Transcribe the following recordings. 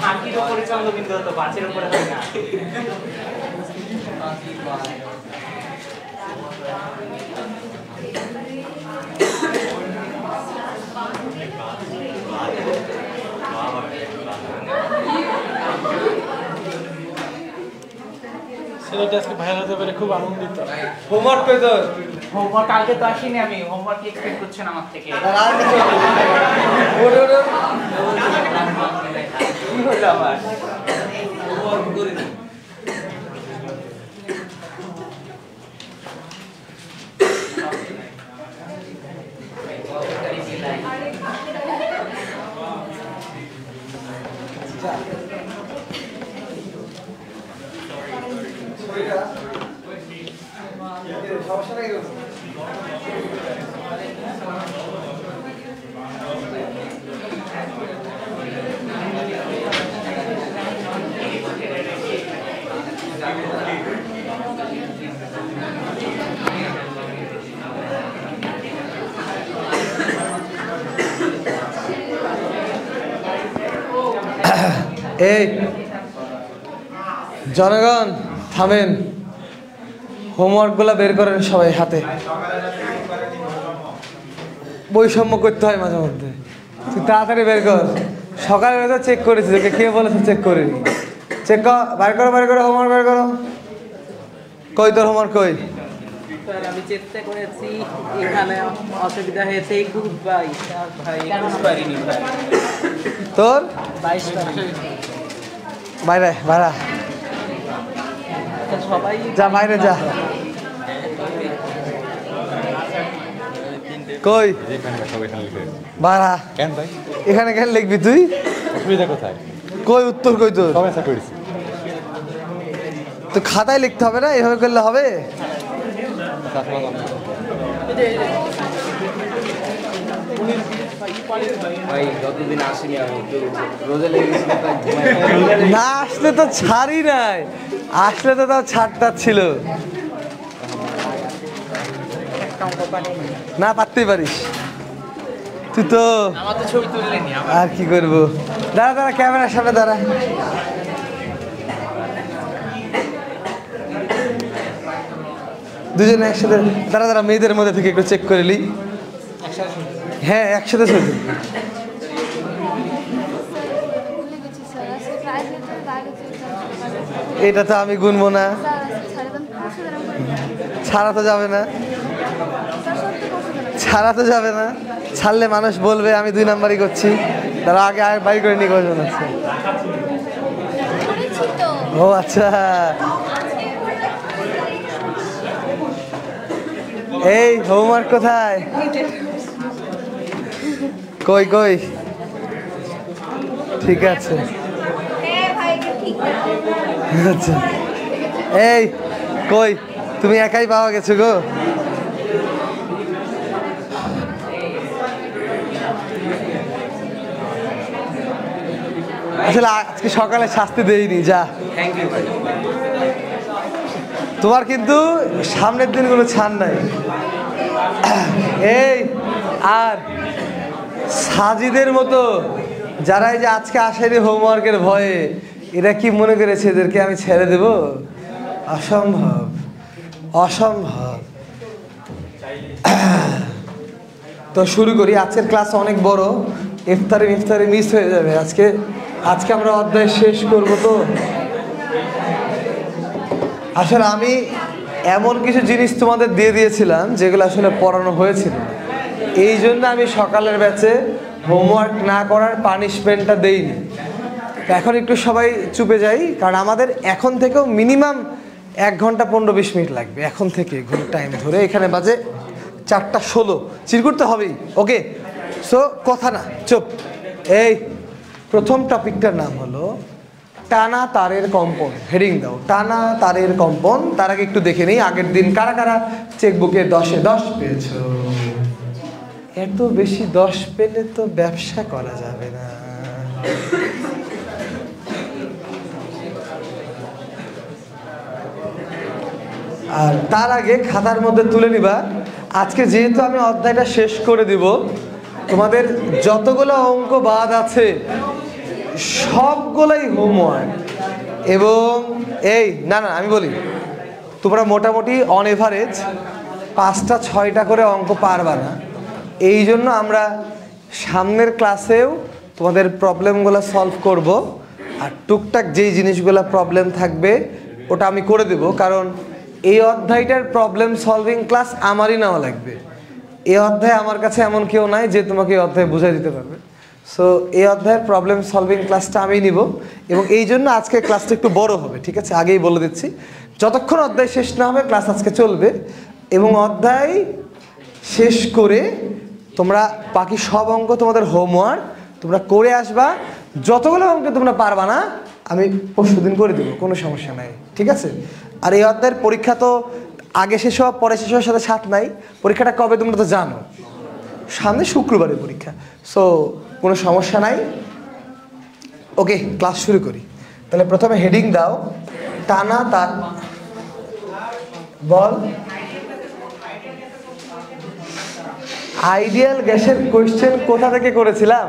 ফাঁকির উপরে চন্দ্র বিন্দু হতো, বাঁচের উপরে হয় না। ছেলেটা আজকে ভাইরাল হতে পারে, খুব আনন্দিত। হোমওয়ার্ক পেয়ে তো হোমওয়ার্ক কালকে তো আসিনি আমি, হোমওয়ার্ক এক্সপেক্ট করছেন আমার থেকে। আর কিছু ওরে ওরে কি হলো আবার? হোমওয়ার্ক করে দিই। সমস্যা নেই। এই জনগণ থামেন, হোমওয়ার্কগুলো বের করেন সবাই হাতে। বৈষম্য করতে হয় মাঝে মধ্যে, তুই তাড়াতাড়ি বের কর। সকালে তো চেক করেছি, তোকে কে বলেছে চেক করিনি? চেক কর, বের করো বের করো, হোমওয়ার্ক বের করো। কই তোর হোমওয়ার্ক কই? স্যার আমি চেষ্টা করেছি, এখানে অসুবিধা হয়েছে। গুড বাই স্যার, ভাই 21 পারিনি ভাই। তোর 22 পারিনি। বাইরে বাইরা, সবাই যা বাইরে যা। কই বাড়া, কেন ভাই? এখানে কেন লিখবি তুই? অসুবিধা কোথায়? কই উত্তর কই তোর? সমস্যা করেছি তো খাতায় লিখতে হবে না, এভাবে করলে হবে? ভাই যতদিন আসেনি আমি একটু রোজে লেগে গেছিল, না আসলে তো ছাড়ই নাই, আসলে তো তাও ছাড়টা ছিল না, পারতেই পারিস তুই তো। আমার তো ছবি তুললেনি। আর কি করবো, দাঁড়া দাঁড়া, ক্যামেরার সামনে দাঁড়া। দুজনে একসাথে দাঁড়া দাঁড়া, মেয়েদের মধ্যে থেকে একটু চেক করে নি। হ্যাঁ একসাথে ছবি। এটা তো আমি গুনবো না, ছাড়া তো যাবে না, ছাড়া তো যাবে না। ছাড়লে মানুষ বলবে আমি 2 নাম্বারই করছি। তারা আগে আর বাড়ি করে নিয়ে কজন আছে? ও আচ্ছা, এই হোমওয়ার্ক কোথায়? কই কই? ঠিক আছে আচ্ছা, এই কই তুমি একাই পাওয়া গেছো গো? আসলে আজকে সকালে শাস্তি দেইনি, যা। থ্যাংক ইউ ভাই। তোমার কিন্তু সামনের দিনগুলো ছাড় নাই। এই আর সাজিদের মতো যারা এই যে আজকে আসেনি হোমওয়ার্কের ভয়ে, এরা কি মনে করেছে এদেরকে আমি ছেড়ে দেব? অসম্ভব, অসম্ভব। তো শুরু করি। আজকের ক্লাস অনেক বড়, ইফতারি মিস হয়ে যাবে। আজকে আমরা অধ্যায় শেষ করব। তো আসলে আমি এমন কিছু জিনিস তোমাদের দিয়ে দিয়েছিলাম যেগুলো আসলে পড়ানো হয়েছিল, এই জন্য আমি সকালের ব্যাচে হোমওয়ার্ক না করার পানিশমেন্টটা দেইনি। এখন একটু সবাই চুপে যাই, কারণ আমাদের এখন থেকেও মিনিমাম 1 ঘন্টা 15-20 মিনিট লাগবে। এখন থেকে ঘুরে টাইম ধরে, এখানে বাজে 4:16, চিরকুট তো হবেই। ওকে, সো কথা না, চুপ। এই প্রথম টপিকটার নাম হলো টানা তারের কম্পন। হেডিং দাও, টানা তারের কম্পন। তার আগে একটু দেখে নেই আগের দিন কারা কারা চেকবুকে 10-এ 10 পেয়েছো। এত বেশি 10 পেলে তো ব্যবসা করা যাবে না। আর তার আগে খাতার মধ্যে তুলে নিবা, আজকে যেহেতু আমি অধ্যায়টা শেষ করে দিব, তোমাদের যতগুলো অঙ্ক বাদ আছে সবগুলোই হোমওয়ার্ক। এবং এই না না আমি বলি, তোমরা মোটামুটি অন এভারেজ 5টা-6টা করে অঙ্ক পারবা না। এই জন্য আমরা সামনের ক্লাসেও তোমাদের প্রবলেমগুলো সলভ করব, আর টুকটাক যেই জিনিসগুলো প্রবলেম থাকবে ওটা আমি করে দেব। কারণ এই অধ্যায়টার প্রবলেম সলভিং ক্লাস আমারই নেওয়া লাগবে। এই অধ্যায় আমার কাছে এমন কেউ নাই যে তোমাকে এই অধ্যায় বুঝাই দিতে পারবে। সো এই অধ্যায়ের প্রবলেম সলভিং ক্লাসটা আমি নিব, এবং এই জন্য আজকে ক্লাসটা একটু বড় হবে, ঠিক আছে? আগেই বলে দিচ্ছি, যতক্ষণ অধ্যায় শেষ না হবে ক্লাস আজকে চলবে। এবং অধ্যায় শেষ করে তোমরা বাকি সব অঙ্ক তোমাদের হোমওয়ার্ক তোমরা করে আসবা। যতগুলো অঙ্ক তোমরা পারবা না আমি পরশুদিন করে দেবো, কোনো সমস্যা নাই, ঠিক আছে? আর এই অধ্যায়ের পরীক্ষা তো আগে শেষ হওয়া পরে শেষ হওয়ার সাথে সাথ নাই। পরীক্ষাটা কবে তোমরা তো জানো, সামনে শুক্রবারে পরীক্ষা। সো কোনো সমস্যা নাই। ওকে, ক্লাস শুরু করি। তাহলে প্রথমে হেডিং দাও, টানা তার। বল, আইডিয়াল গ্যাসের কোয়েশ্চেন কোথা থেকে করেছিলাম?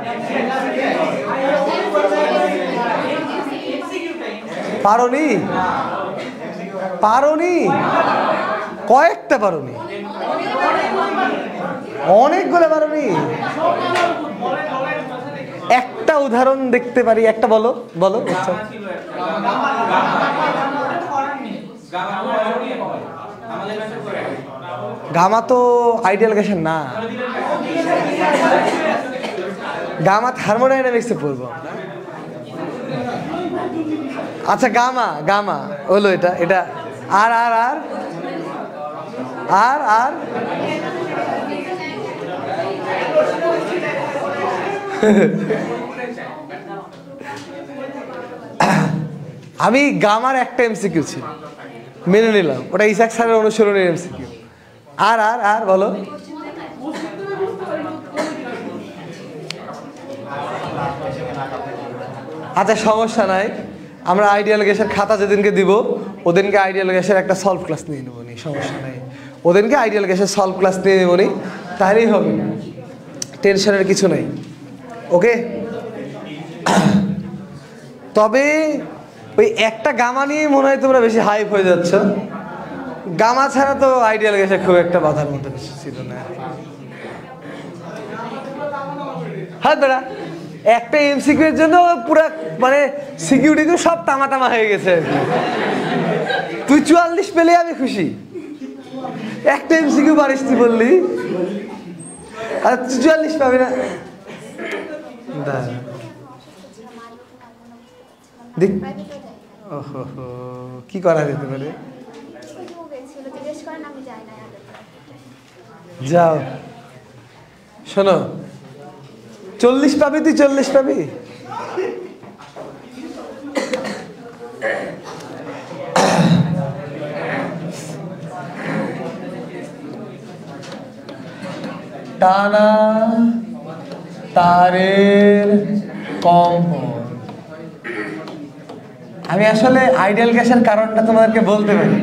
পারোনি? পারোনি? কয়েকটা পারোনি? অনেকগুলো পারোনি? একটা উদাহরণ দেখতে পারি, একটা বলো বলো। গামা তো আইডিয়াল গ্যাসের না, গামা থার্মোডাইনামিক্সে পড়বো। আচ্ছা গামা, গামা হলো এটা, এটা আর আর আর আর আর আমি গামার একটা এমসিকিউ ছিল, মেনে নিলাম, ওটা ইসাক স্যারের অনুসরণের এমসিকিউ। আর আর আর বলো। আচ্ছা সমস্যা নাই, আমরা আইডিয়াল গ্যাসের খাতা যেদিনকে দিব ওদিনকে আইডিয়াল গ্যাসের একটা সলভ ক্লাস নিয়ে নেবো নি, সমস্যা নাই। ওদিনকে আইডিয়াল গ্যাসের সলভ ক্লাস নিয়ে নেবো নি, তাহলেই হবে, টেনশনের কিছু নেই। ওকে, তবে ওই একটা গামা নিয়ে মনে হয় তোমরা বেশি হাইপ হয়ে যাচ্ছ। গামা ছাড়া তো আইডিয়াল গ্যাসে খুব একটা বাধার মতো কিছু ছিল না। হ্যাঁ দাদা, একটা এমসিকিউ এর জন্য পুরা মানে সিকিউরিটি সব তামা তামা হয়ে গেছে। তুই 44 পেলে আমি খুশি, একটা এমসিকিউ পারিস তুই বললি, আর তুই 44 পাবি না। কি করা যেতে পারে? যাও শোনো, 40 পাবি তুই, 40 পাবি। টানা তারের কম্পন। আমি আসলে আইডিয়াল গ্যাসের কারণটা তোমাদেরকে বলতে পারি।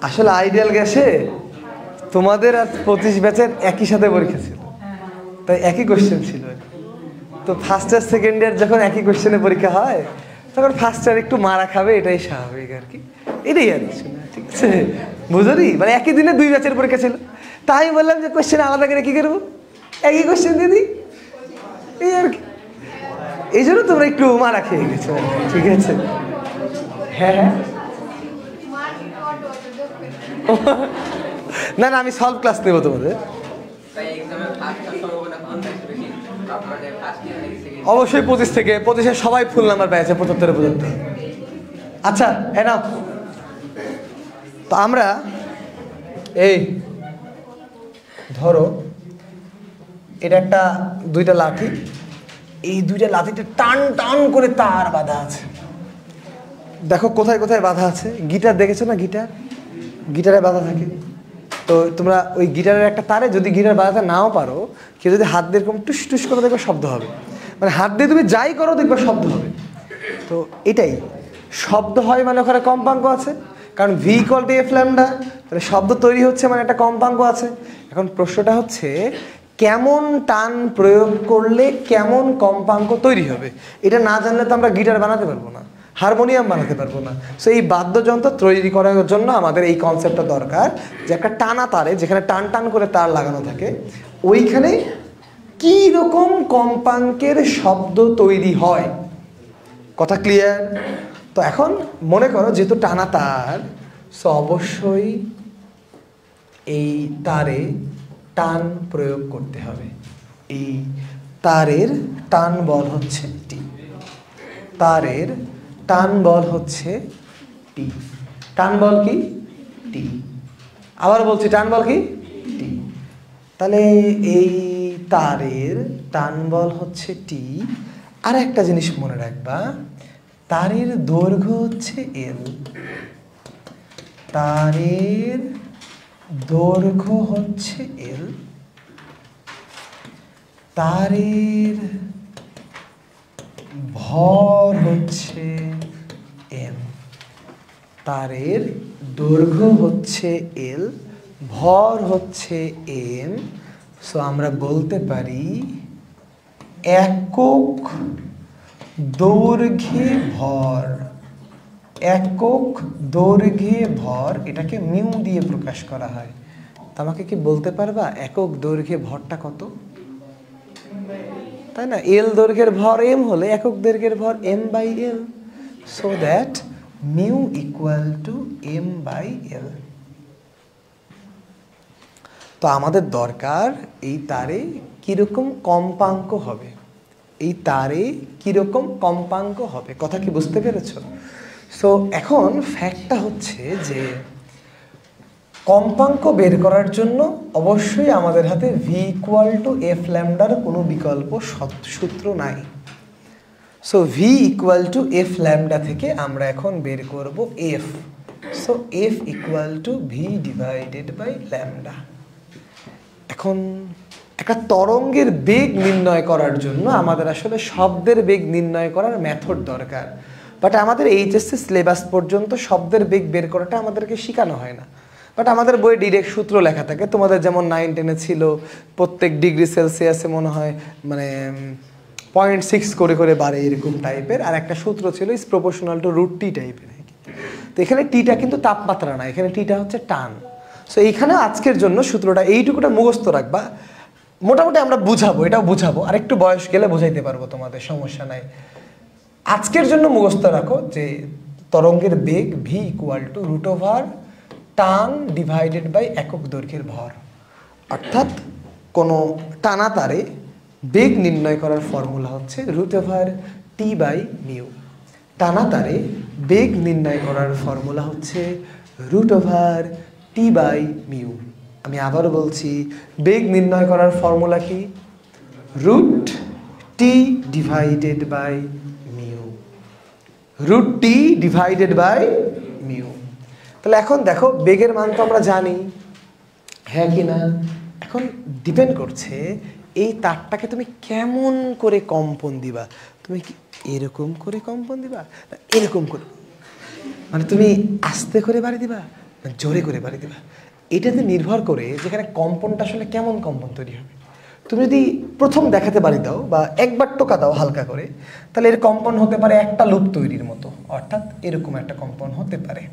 আসলে আইডিয়াল গ্যাসে তোমাদের আর 25 ব্যাচের একই সাথে পরীক্ষা ছিল, তাই একই কোশ্চেন ছিল। তো ফার্স্ট ইয়ার সেকেন্ড ইয়ার যখন একই কোশ্চেনে পরীক্ষা হয় তখন ফার্স্ট ইয়ার একটু মারা খাবে, এটাই স্বাভাবিক আর কি, এটাই আর কিছু না, ঠিক আছে? বুঝলি, মানে একই দিনে 2 ব্যাচের পরীক্ষা ছিল, তাই আমি বললাম যে কোশ্চেন আলাদা করে কি করবো, একই কোশ্চেন দিয়ে দিই, এই আর কি। এই জন্য তোমরা একটু মারা খেয়ে গেছো, ঠিক আছে? হ্যাঁ হ্যাঁ, না না আমি সলভ ক্লাস নেবো তোমাদের, অবশ্যই 25 থেকে 25-এ সবাই ফুল নাম্বার পেয়েছে, 75 পর্যন্ত। আচ্ছা হ্যাঁ নাও, তো আমরা এই ধরো এটা একটা 2টা লাঠি, এই 2টা লাঠিতে টান টান করে তার বাঁধা আছে, দেখো কোথায় কোথায় বাধা আছে। গিটার দেখেছো না, গিটারে বাধা থাকে। তো তোমরা ওই গিটারের একটা তারে যদি গিটার বাজাতে নাও পারো, কেউ যদি হাত দিয়ে এরকম টুস টুস করে দেখবে শব্দ হবে, মানে হাত দিয়ে তুমি যাই করো দেখবে শব্দ হবে। তো এটাই শব্দ হয় মানে ওখানে কম্পাঙ্ক আছে, কারণ V equal to F lambda, তাহলে শব্দ তৈরি হচ্ছে মানে একটা কম্পাঙ্ক আছে। এখন প্রশ্নটা হচ্ছে কেমন টান প্রয়োগ করলে কেমন কম্পাঙ্ক তৈরি হবে, এটা না জানলে তো আমরা গিটার বানাতে পারবো না, হারমোনিয়াম বানাতে পারবো না। সো এই বাদ্যযন্ত্র তৈরি করার জন্য আমাদের এই কনসেপ্টটা দরকার যে একটা টানা তারে, যেখানে টান টান করে তার লাগানো থাকে, ওইখানে কি রকম কম্পাঙ্কের শব্দ তৈরি হয়। কথা ক্লিয়ার? তো এখন মনে করো যেহেতু টানা তার, সো অবশ্যই এই তারে টান প্রয়োগ করতে হবে। এই তারের টান বল হচ্ছে টি, তারের টান বল হচ্ছে টি। টান বল কি? টি। আবার বলছি, টান বল কি? টি। তাহলে এই তারের টান বল হচ্ছে টি। আর একটা জিনিস মনে রাখবা, তারের দৈর্ঘ্য হচ্ছে এল, তারের দৈর্ঘ্য হচ্ছে এল, তারের ভর হচ্ছে এম। তারের দৈর্ঘ্য হচ্ছে এল, ভর হচ্ছে এম। সো আমরা বলতে পারি একক দৈর্ঘ্যে ভর, একক দৈর্ঘ্যে ভর, এটাকে মিউ দিয়ে প্রকাশ করা হয়। তো আমাকে কি বলতে পারবা একক দৈর্ঘ্যে ভরটা কত? তাই না? এল দৈর্ঘ্যের ভর এম হলে একক দৈর্ঘ্যের ভর M by L, so that mu equal to M by L. তো আমাদের দরকার এই তারে কিরকম কম্পাঙ্ক হবে, এই তারে কিরকম কম্পাঙ্ক হবে। কথা কি বুঝতে পেরেছো? সো এখন ফ্যাক্টটা হচ্ছে যে কম্পাঙ্ক বের করার জন্য অবশ্যই আমাদের হাতে ভি ইকুয়াল টু এফ ল্যামডার কোনো বিকল্প সূত্র নাই। So V equal to F lambda থেকে আমরা এখন বের করব এফ। So F equal to V divided by lambda. এখন একটা তরঙ্গের বেগ নির্ণয় করার জন্য আমাদের আসলে শব্দের বেগ নির্ণয় করার মেথড দরকার, বাট আমাদের এইচএসসি সিলেবাস পর্যন্ত শব্দের বেগ বের করাটা আমাদেরকে শেখানো হয় না। বাট আমাদের বইয়ে ডিরেক্ট সূত্র লেখা থাকে, তোমাদের যেমন 9-10-এ ছিল প্রত্যেক ডিগ্রি সেলসিয়াসে মনে হয় মানে 0.6 করে করে বাড়ে এরকম টাইপের, আর একটা সূত্র ছিল ইজ প্রপোর্শনাল টু √T টাইপের। তো এখানে টিটা কিন্তু তাপমাত্রা না, এখানে টিটা হচ্ছে টান। সো এইখানে আজকের জন্য সূত্রটা এইটুকুটা মুখস্থ রাখবা, মোটামুটি আমরা বুঝাবো, এটাও বুঝাবো, আর একটু বয়স গেলে বুঝাইতে পারবো, তোমাদের সমস্যা নাই। আজকের জন্য মুখস্থ রাখো যে তরঙ্গের বেগ ভি ইকুয়াল টু √ওভার টান ডিভাইডেড বাই একক দৈর্ঘ্যের ভর। অর্থাৎ কোনো টানা তারে বেগ নির্ণয় করার ফর্মুলা হচ্ছে √T বাই মিউ। টানা তারে বেগ নির্ণয় করার ফর্মুলা হচ্ছে √T বাই মিউ। আমি আবারও বলছি, বেগ নির্ণয় করার ফর্মুলা কি? √T divided by mu, √T divided by mu. তাহলে এখন দেখো বেগের মান তো আমরা জানি, হ্যাঁ কি না? এখন ডিপেন্ড করছে এই তারটাকে তুমি কেমন করে কম্পন দিবা। তুমি কি এরকম করে কম্পন দিবা না এরকম করে, মানে তুমি আস্তে করে বাড়ি দিবা না জোরে করে বাড়ি দিবা, এটাতে নির্ভর করে যেখানে কম্পনটা আসলে কেমন কম্পন তৈরি হবে। তুমি যদি প্রথম দেখাতে বাড়ি দাও বা একবার টোকা দাও হালকা করে, তাহলে এর কম্পন হতে পারে একটা লুপ তৈরির মতো, অর্থাৎ এরকম একটা কম্পন হতে পারে।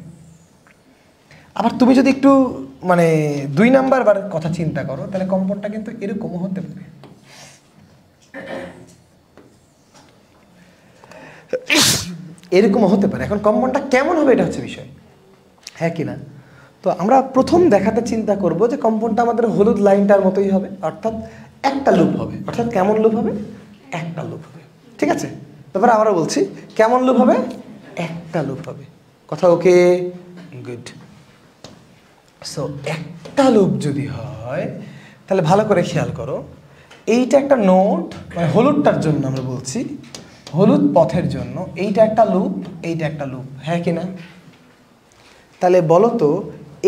আবার তুমি যদি একটু মানে 2 নাম্বার বার কথা চিন্তা করো, তাহলে কম্পনটা কিন্তু এরকমও হতে পারে। এরকমও হতে পারে। এখন কম্পনটা কেমন হবে এটা হচ্ছে বিষয়, হ্যাঁ কি না? তো আমরা প্রথম দেখাতে চিন্তা করব যে কম্পনটা আমাদের হলুদ লাইনটার মতোই হবে, অর্থাৎ একটা লুপ হবে। অর্থাৎ কেমন লুপ হবে? একটা লুপ হবে। ঠিক আছে? তারপরে আবারও বলছি, কেমন লুপ হবে? একটা লুপ হবে। কথা ওকে? গুড। সো একটা লুপ যদি হয় তাহলে ভালো করে খেয়াল করো, এইটা একটা নোট, মানে হলুদটার জন্য আমরা বলছি হলুদ পথের জন্য এইটা একটা লুপ, এইটা একটা লুপ, হ্যাঁ কি না? তাহলে বলো তো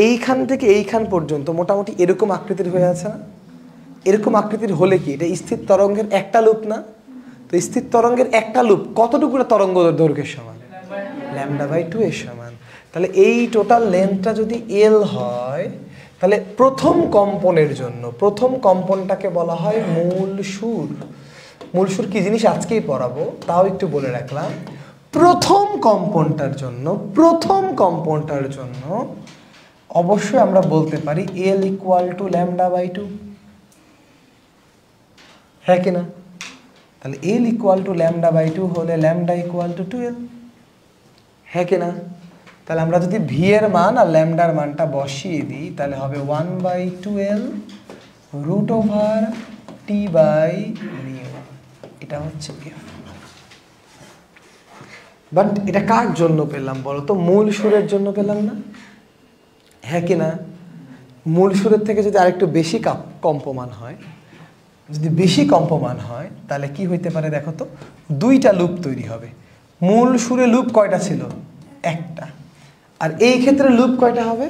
এইখান থেকে এইখান পর্যন্ত মোটামুটি এরকম আকৃতির হয়ে আছে না? এরকম আকৃতির হলে কি এটা স্থির তরঙ্গের একটা লুপ না? তো স্থির তরঙ্গের একটা লুপ কতটুকু তরঙ্গ দৈর্ঘ্যের সমান? λ/2 এর সমান। তাহলে এই টোটাল লেন্থটা যদি এল হয়, তাহলে প্রথম কম্পনের জন্য প্রথম কম্পনটাকে বলা হয় মূল সুর। মূল সুর কি জিনিস আজকেই পড়াবো, তাও একটু বলে রাখলাম। প্রথম কম্পনটার জন্য অবশ্যই আমরা বলতে পারি এল ইকুয়াল টু λ/2, হ্যাঁ কি না? তাহলে এল ইকুয়াল টু λ/2 হলে λ ইকুয়াল টু 2l, হ্যাঁ কি না? তাহলে আমরা যদি ভি এর মান আর ল্যামডার মানটা বসিয়ে দিই তাহলে হবে 1/2l √T/μ। এটা হচ্ছে এফ। বাট এটা কার জন্য পেলাম বলো তো? মূল সুরের জন্য পেলাম না, হ্যাঁ কি না? মূল সুরের থেকে যদি আরেকটু বেশি কম্পমান হয়, যদি বেশি কম্পমান হয় তাহলে কি হইতে পারে দেখো তো? দুইটা লুপ তৈরি হবে। মূল সুরে লুপ কয়টা ছিল? একটা। আর এই ক্ষেত্রে লুপ কয়টা হবে?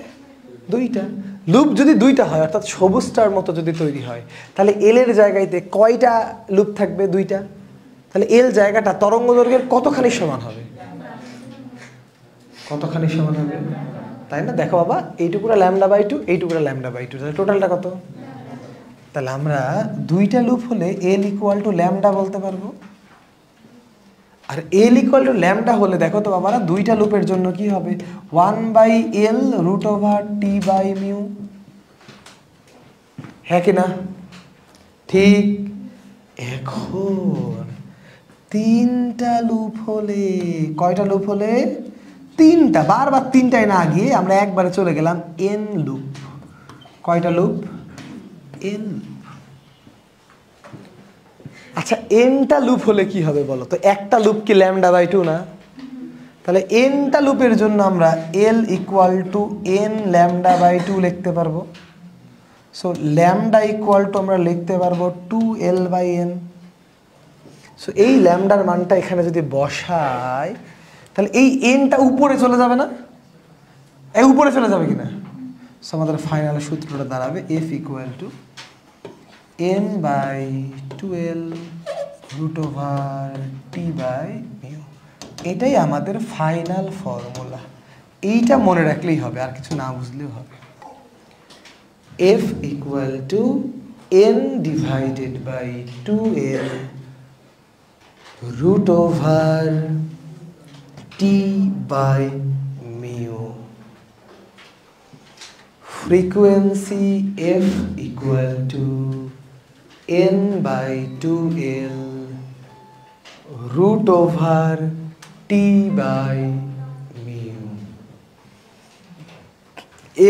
দুইটা। লুপ যদি দুইটা হয় অর্থাৎ সবুজটার মতো যদি তৈরি হয় তাহলে এল এর জায়গাতে কয়টা লুপ থাকবে? দুইটা। তাহলে এল জায়গাটা তরঙ্গ দৈর্ঘ্যের কতখানি সমান হবে? কতখানি সমান হবে, তাই না? দেখো বাবা, এইটুকুরা λ/2, এইটুকুরা λ/2, তাহলে টোটালটা কত? তাহলে আমরা দুইটা লুপ হলে এল ইকুয়াল টু ল্যামডা বলতে পারবো। আর এল ইকুয়াল টু ল্যামডা হলে দেখো তো বাবারা দুইটা লুপের জন্য কি হবে? 1/l √T/μ, হ্যাঁ কি না? ঠিক। এখন তিনটা লুপ হলে, কয়টা লুপ হলে? তিনটা। বারবার তিনটায় না গিয়ে আমরা একবারে চলে গেলাম এন লুপ। কয়টা লুপ? এন। আচ্ছা, এনটা লুপ হলে কি হবে বলো তো? একটা লুপ কি λ/2 না? তাহলে এনটা লুপের জন্য আমরা এল ইকুয়াল টু এন λ/2 লিখতে পারবো। সো ল্যামডা ইকুয়াল টু আমরা লিখতে পারবো 2l/n। সো এই ল্যামডার মানটা এখানে যদি বসাই তাহলে এই এনটা উপরে চলে যাবে না? উপরে চলে যাবে কিনা? সো আমাদের ফাইনাল সূত্রটা দাঁড়াবে F equal two n/2l √T/μ। এটাই আমাদের ফাইনাল ফর্মুলা। এইটা মনে রাখলেই হবে, আর কিছু না বুঝলেও হবে। F equal two n/2l √T/μ। frequency F equal to n/2l √T/μ।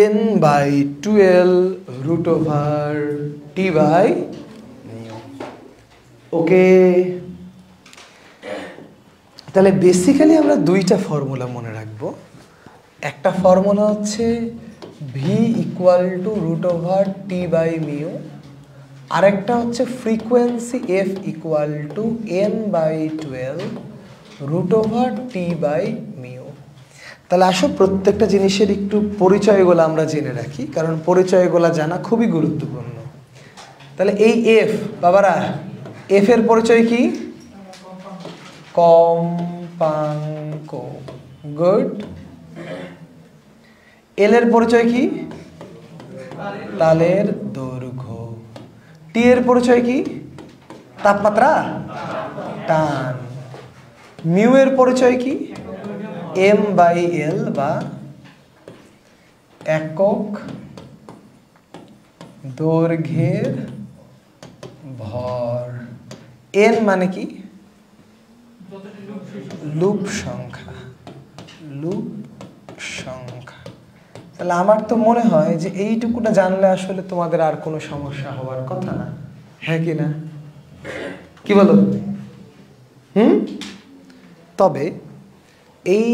n/2l √T/μ। ওকে, তাহলে বেসিক্যালি আমরা দুইটা ফর্মুলা মনে রাখবো। একটা ফর্মুলা হচ্ছে ভি ইকুয়াল টু √T/μ, আরেকটা হচ্ছে frequency F equal two n/2l √T/μ। তাহলে আসো প্রত্যেকটা জিনিসের একটু পরিচয়গুলো আমরা জেনে রাখি, কারণ পরিচয়গুলো জানা খুবই গুরুত্বপূর্ণ। তাহলে এই এফ বাবারা, এফ এর পরিচয় কি? কম্পাঙ্ক। গুড। এল এর পরিচয় কি? তালের দৈর্ঘ্য। টি এর পরিচয় কি? তাপমাত্রা, টান। মিউ এর পরিচয় কি? m/l বা একক দৈর্ঘ্যের ভর। এন মানে কি? লুপ সংখ্যা। লুপ সংখ্যা। তাহলে আমার তো মনে হয় যে এইটুকুটা জানলে আসলে তোমাদের আর কোনো সমস্যা হওয়ার কথা না, হ্যাঁ কি না? কি বলো? তবে এই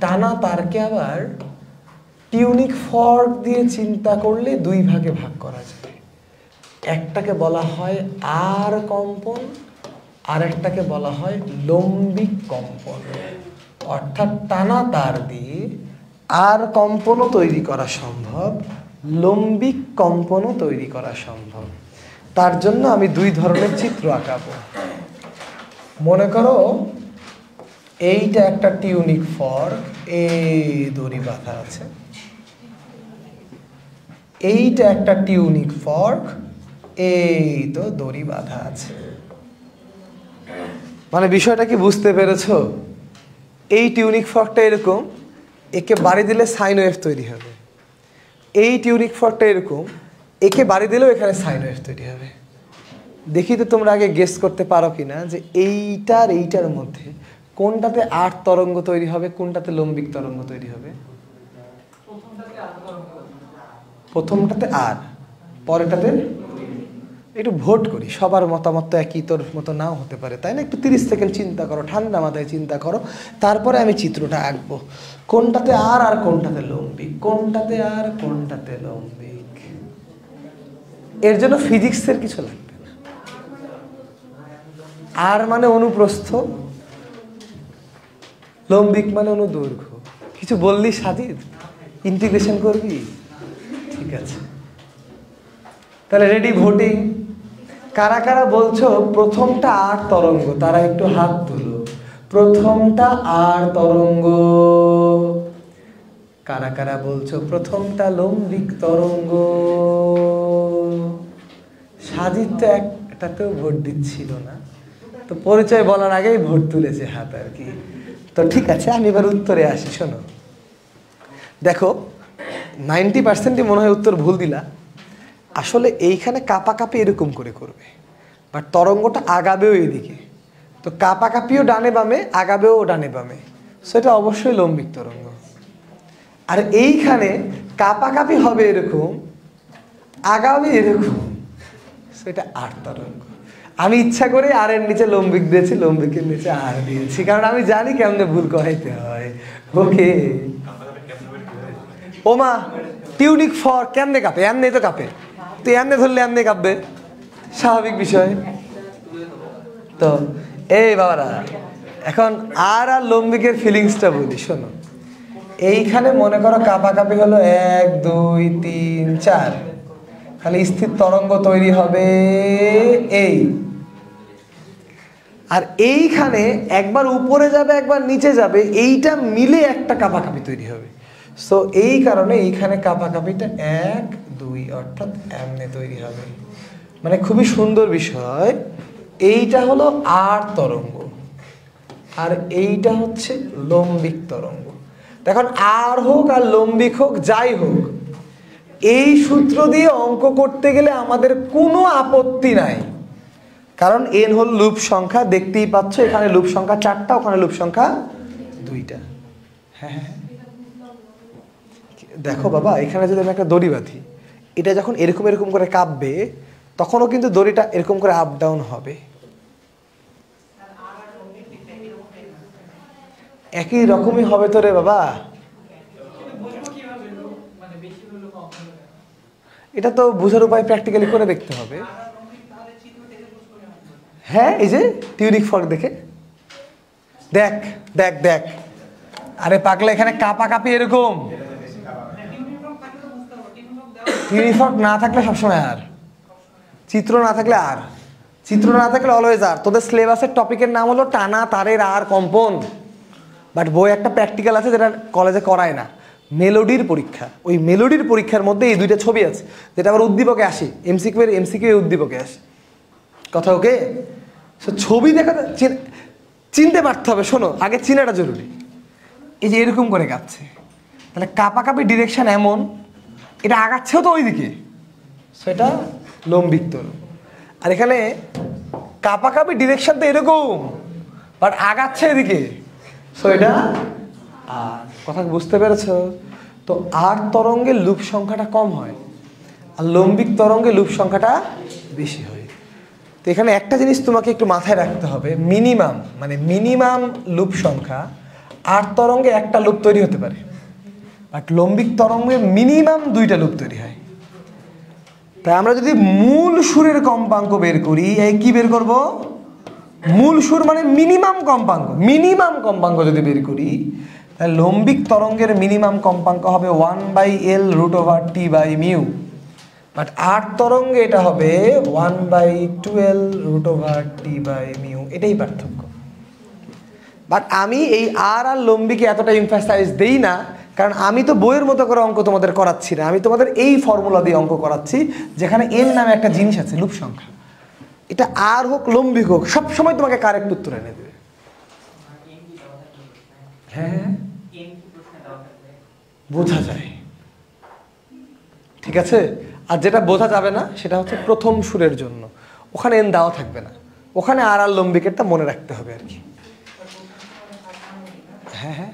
টানা তারকে আবার টিউনিক ফর্ক দিয়ে চিন্তা করলে দুই ভাগে ভাগ করা যায়। একটাকে বলা হয় আর কম্পন, আরেকটাকে বলা হয় লম্বিক কম্পন, অর্থাৎ টানা তার দিয়ে আর কম্পনও তৈরি করা সম্ভব, লম্বিক কম্পনও তৈরি করা সম্ভব। তার জন্য আমি দুই ধরনের চিত্র আঁকাবো। মনে করো এইটা একটা টিউনিক ফর্ক, এই দড়ি বাঁধা আছে। এইটা একটা টিউনিক ফর্ক, এই তো দড়ি বাঁধা আছে। মানে বিষয়টা কি বুঝতে পেরেছো? এই টিউনিক ফর্কটা এরকম, একে বাড়ি দিলে সাইন ওয়েভ তৈরি হবে। এই টিউনিক ফর্কটা এরকম, একে বাড়ি দিলেও এখানে সাইন ওয়েভ তৈরি হবে। দেখি তো তোমরা আগে গেস করতে পারো কিনা যে এইটার এইটার মধ্যে কোনটাতে আট তরঙ্গ তৈরি হবে, কোনটাতে লম্বিক তরঙ্গ তৈরি হবে? প্রথমটাতে আর, পরেরটাতে একটু ভোট করি, সবার মতামত তো একই তোর মতো নাও হতে পারে, তাই না? একটু 30 সেকেন্ড চিন্তা করো, ঠান্ডা মাথায় চিন্তা করো, তারপরে আমি চিত্রটা আঁকবো। কোনটাতে আর আর কোনটাতে লম্বিক, কোনটাতে আর কোনটাতে লম্বিক। এর জন্য ফিজিক্সের কিছু লাগবে না। আর মানে অনুপ্রস্থ, লম্বিক মানে অনুদৈর্ঘ্য। কিছু বললি সাজিদ, ইন্টিগ্রেশন করবি? ঠিক আছে, তাহলে রেডি ভোটিং। কারা কারা বলছো প্রথমটা আর তরঙ্গ, তারা একটু হাত তুলো। প্রথমটা আর তরঙ্গ। কারা কারা বলছো প্রথমটা লম্বিক তরঙ্গ? সাজিদ তো একটাতেও ভোট দিচ্ছিল না, তো পরিচয় বলার আগেই ভোট তুলেছে হাত আর কি। তো ঠিক আছে, আমি এবার উত্তরে আসি। শোনো, দেখো 90%ই মনে হয় উত্তর ভুল দিলা। আসলে এইখানে কাপাকাপি এরকম করে করবে, বাট তরঙ্গটা আগাবেও এদিকে, তো কাপাকাপিও ডানে বামে, আগাবেও ডানে বামে, সেটা অবশ্যই লম্বিক তরঙ্গ। আর এইখানে কাপাকাপি হবে এরকম, আগাবে এরকম, সেটা আর তরঙ্গ। আমি ইচ্ছা করে আর এর নিচে লম্বিক দিয়েছি, লম্বিকের নিচে আর দিয়েছি, কারণ আমি জানি কেমনে ভুল করাইতে হয়। ওকে ওমা, টিউনিক ফর্ক কেমনে কাঁপে? এমনি তো কাঁপে, তুই এমনি ধরলে এমনি কাঁপবে, স্বাভাবিক বিষয়। তো এই বাবারা, এখন আর আর লম্বিকের ফিলিংসটা বলি। শোনো, এইখানে মনে করো কাপাকাপি হলো 1 2 3 4, খালি স্থির তরঙ্গ তৈরি হবে এই। আর এইখানে একবার উপরে যাবে একবার নিচে যাবে, এইটা মিলে একটা কাপাকাপি তৈরি হবে। সো এই কারণে এইখানে কাপাকাপিটা 1 2 অর্থাৎ এমনে তৈরি হবে। মানে খুবই সুন্দর বিষয়। এইটা হলো আর তরঙ্গ, আর এইটা হচ্ছে লম্বিক তরঙ্গ। দেখুন, আর হোক আর লম্বিক হোক, যাই হোক, এই সূত্র দিয়ে অঙ্ক করতে গেলে আমাদের কোনো আপত্তি নাই, কারণ এন হল লুপ সংখ্যা। দেখতেই পাচ্ছ এখানে লুপ সংখ্যা 4টা, ওখানে লুপ সংখ্যা 2টা। হ্যাঁ, দেখো বাবা, এখানে যদি আমি একটা দড়ি বাঁধি, এটা যখন এরকম এরকম করে কাঁপবে, তখনও কিন্তু দড়িটা এরকম করে আপ ডাউন হবে। একই রকমই হবে তো রে বাবা। এটা তো বোঝার উপায় প্র্যাকটিক্যালি করে দেখতে হবে। হ্যাঁ, এই যে টিউনিক ফর্ক দেখে দেখ দেখ দেখ। আরে পাগলা, এখানে কাপাকাপি এরকম। টিউনিক ফর্ক না থাকলে সবসময় আর, চিত্র না থাকলে আর, চিত্র না থাকলে অলওয়েজ আর। তোদের সিলেবাসের টপিকের নাম হলো টানা তারের আর কম্পন, বাট বই একটা প্র্যাকটিক্যাল আছে যেটা কলেজে করায় না, মেলোডির পরীক্ষা। ওই মেলোডির পরীক্ষার মধ্যে এই 2টা ছবি আছে, যেটা আবার উদ্দীপকে আসে, এমসিকিউ উদ্দীপকে আসে। কথা ওকে? সো ছবি দেখা চিনতে পারতে হবে। শোনো, আগে চিনাটা জরুরি। এই যে এরকম করে কাঁপছে, তাহলে কাপাকাপি ডিরেকশন এমন, এটা আগাচ্ছেও তো ওইদিকে, সেটা লম্বিক তরঙ্গ। আর এখানে কাপাকাপি ডিরেকশন তো এরকম, বাট আগাচ্ছে এদিকে, সো এটা আর। কথা বুঝতে পেরেছ? তো আর তরঙ্গের লুপ সংখ্যাটা কম হয়, আর লম্বিক তরঙ্গে লুপ সংখ্যাটা বেশি হয়। তো এখানে একটা জিনিস তোমাকে একটু মাথায় রাখতে হবে, মিনিমাম লুপ সংখ্যা আর তরঙ্গে একটা লুপ তৈরি হতে পারে, বাট লম্বিক তরঙ্গে মিনিমাম 2টা লুপ তৈরি হয়। তাই আমরা যদি মূল সুরের কম্পাঙ্ক বের করি, এই কি বের করব? মূল সুর মানে মিনিমাম কম্পাঙ্ক যদি বের করি তাহলে লম্বিক তরঙ্গের মিনিমাম কম্পাঙ্ক হবে 1/L√T/μ, বাট আর্ট তরঙ্গে এটা হবে 1/12√T/μ। এটাই পার্থক্য। বাট আমি এই আর লম্বিকে এতটা এমফাসাইজ দেই না, কারণ আমি তো বইয়ের মতো করে অঙ্ক তোমাদের করাচ্ছি না, আমি তোমাদের এই ফর্মুলা দিয়ে অঙ্ক করাচ্ছি, যেখানে এন নামে একটা জিনিস আছে, লুপ সংখ্যা। এটা আর হোক লম্বিক হোক, সবসময় তোমাকে কারেক্ট উত্তর এনে দেবে। হ্যাঁ, বোঝা যায়, ঠিক আছে। আর যেটা বোঝা যাবে না সেটা হচ্ছে প্রথম সুরের জন্য, ওখানে এন দেওয়া থাকবে না, ওখানে আর লম্বিকেরটা মনে রাখতে হবে আর কি। হ্যাঁ,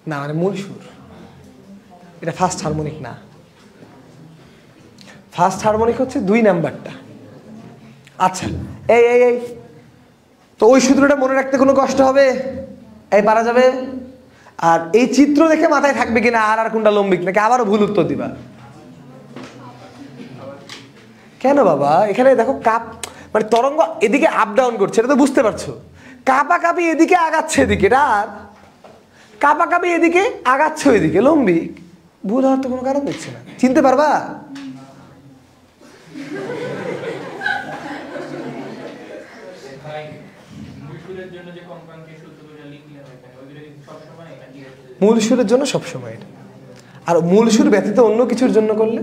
না মানে মূল সুর, এটা ফার্স্ট হারমোনিক না। ফার্স্ট হারমোনিক হচ্ছে 2 নাম্বারটা। আচ্ছা, এই এই এই তো ওই সূত্রটা মনে রাখতে কোনো কষ্ট হবে? এই পারা যাবে? আর এই চিত্র দেখে মাথায় থাকবে কিনা আর কোনটা লম্বিক, নাকি আবারও ভুল উত্তর দিবা? কেন বাবা, এখানে দেখো কাপ মানে তরঙ্গ এদিকে আপ ডাউন করছে, এটা তো বুঝতে পারছো। কাপাকাপি এদিকে আগাচ্ছে এদিকে, আর কাপাকাপি এদিকে আগাচ্ছে ওইদিকে, লম্বিক। ভুল হওয়ার তো কোনো কারণ দেখছে না। চিনতে পারবা? মূল সুরের জন্য সবসময় এটা, আর মূল সুর ব্যতীত অন্য কিছুর জন্য করলে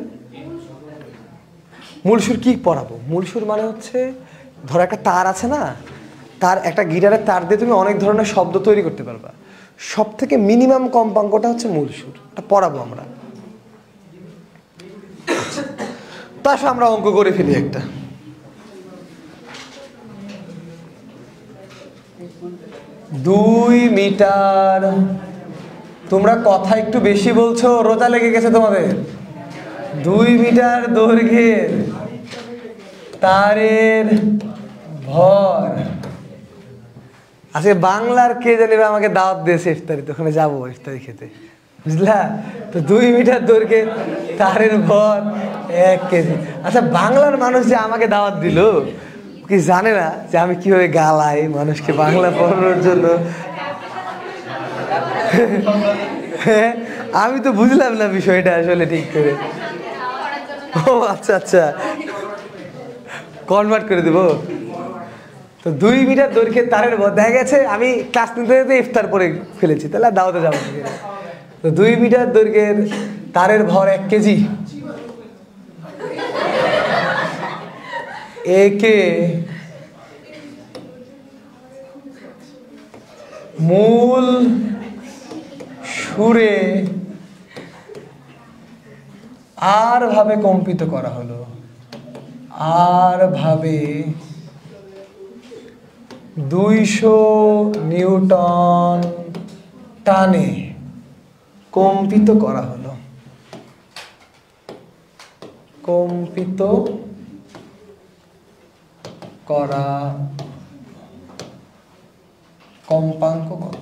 মূল সুর কি পড়াবো? মূল সুর মানে হচ্ছে ধরো একটা তার আছে না, তার একটা গিটারের তার দিয়ে তুমি অনেক ধরনের শব্দ তৈরি করতে পারবা, সব থেকে মিনিমাম কম্পাঙ্কটা হচ্ছে মূল সুর, এটা পড়াবো আমরা। তা আমরা অঙ্ক করে ফেলি একটা। দুই মিটার, তোমরা কথা একটু বেশি বলছো, রোজা লেগে গেছে তোমাদের। 2 মিটার দৈর্ঘ্যের তারের ভর। আজকে বাংলার কে জানিবে আমাকে দাওয়াত দিয়েছে ইফতারিতে, ওখানে যাবো ইফতারি খেতে, বুঝলা? তো 2 মিটার দৈর্ঘ্যের তারের ভর 1 কেজি। আচ্ছা, বাংলার মানুষ যে আমাকে দাওয়াত দিল, কি জানে না যে আমি কিভাবে গালাই মানুষকে বাংলা পড়ানোর জন্য? আমি তো বুঝলাম না বিষয়টা আসলে ঠিক করে। ও আচ্ছা আচ্ছা, কনভার্ট করে দেবো। তো 2 মিটার দৈর্ঘ্যের তারের ভর, দেখা গেছে আমি ক্লাস নিতে নিতে ইফতার পরে ফেলেছি, তাহলে দাওয়াতে যাবো। তো 2 মিটার দৈর্ঘ্যের তারের ভর 1 কেজি। একে মূল সুরে আর ভাবে কম্পিত করা হলো, আর ভাবে 200 নিউটন টানে কম্পিত করা হলো। কম্পিত করা কম্পাঙ্ক কত?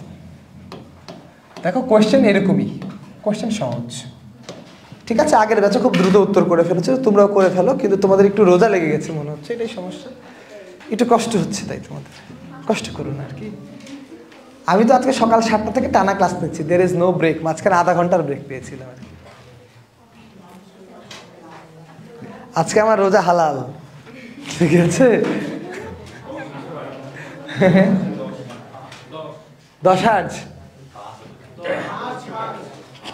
দেখো কোয়েশ্চেন এরকমই, কোয়েশ্চেন সহজ, ঠিক আছে। আগের ব্যাচে খুব দ্রুত উত্তর করে ফেলেছো, তোমরাও করে ফেলো, কিন্তু তোমাদের একটু রোজা লেগে গেছে মনে হচ্ছে, এটাই সমস্যা। একটু কষ্ট হচ্ছে, তাই তোমাদের কষ্ট করো না আর কি। আমি তো আজকে সকাল 7টা থেকে টানা ক্লাস নিচ্ছি, দের ইজ নো ব্রেক, মাঝখানে আধা ঘন্টার ব্রেক পেয়েছিলাম আর কি। আজকে আমার রোজা হালাল, ঠিক আছে। 10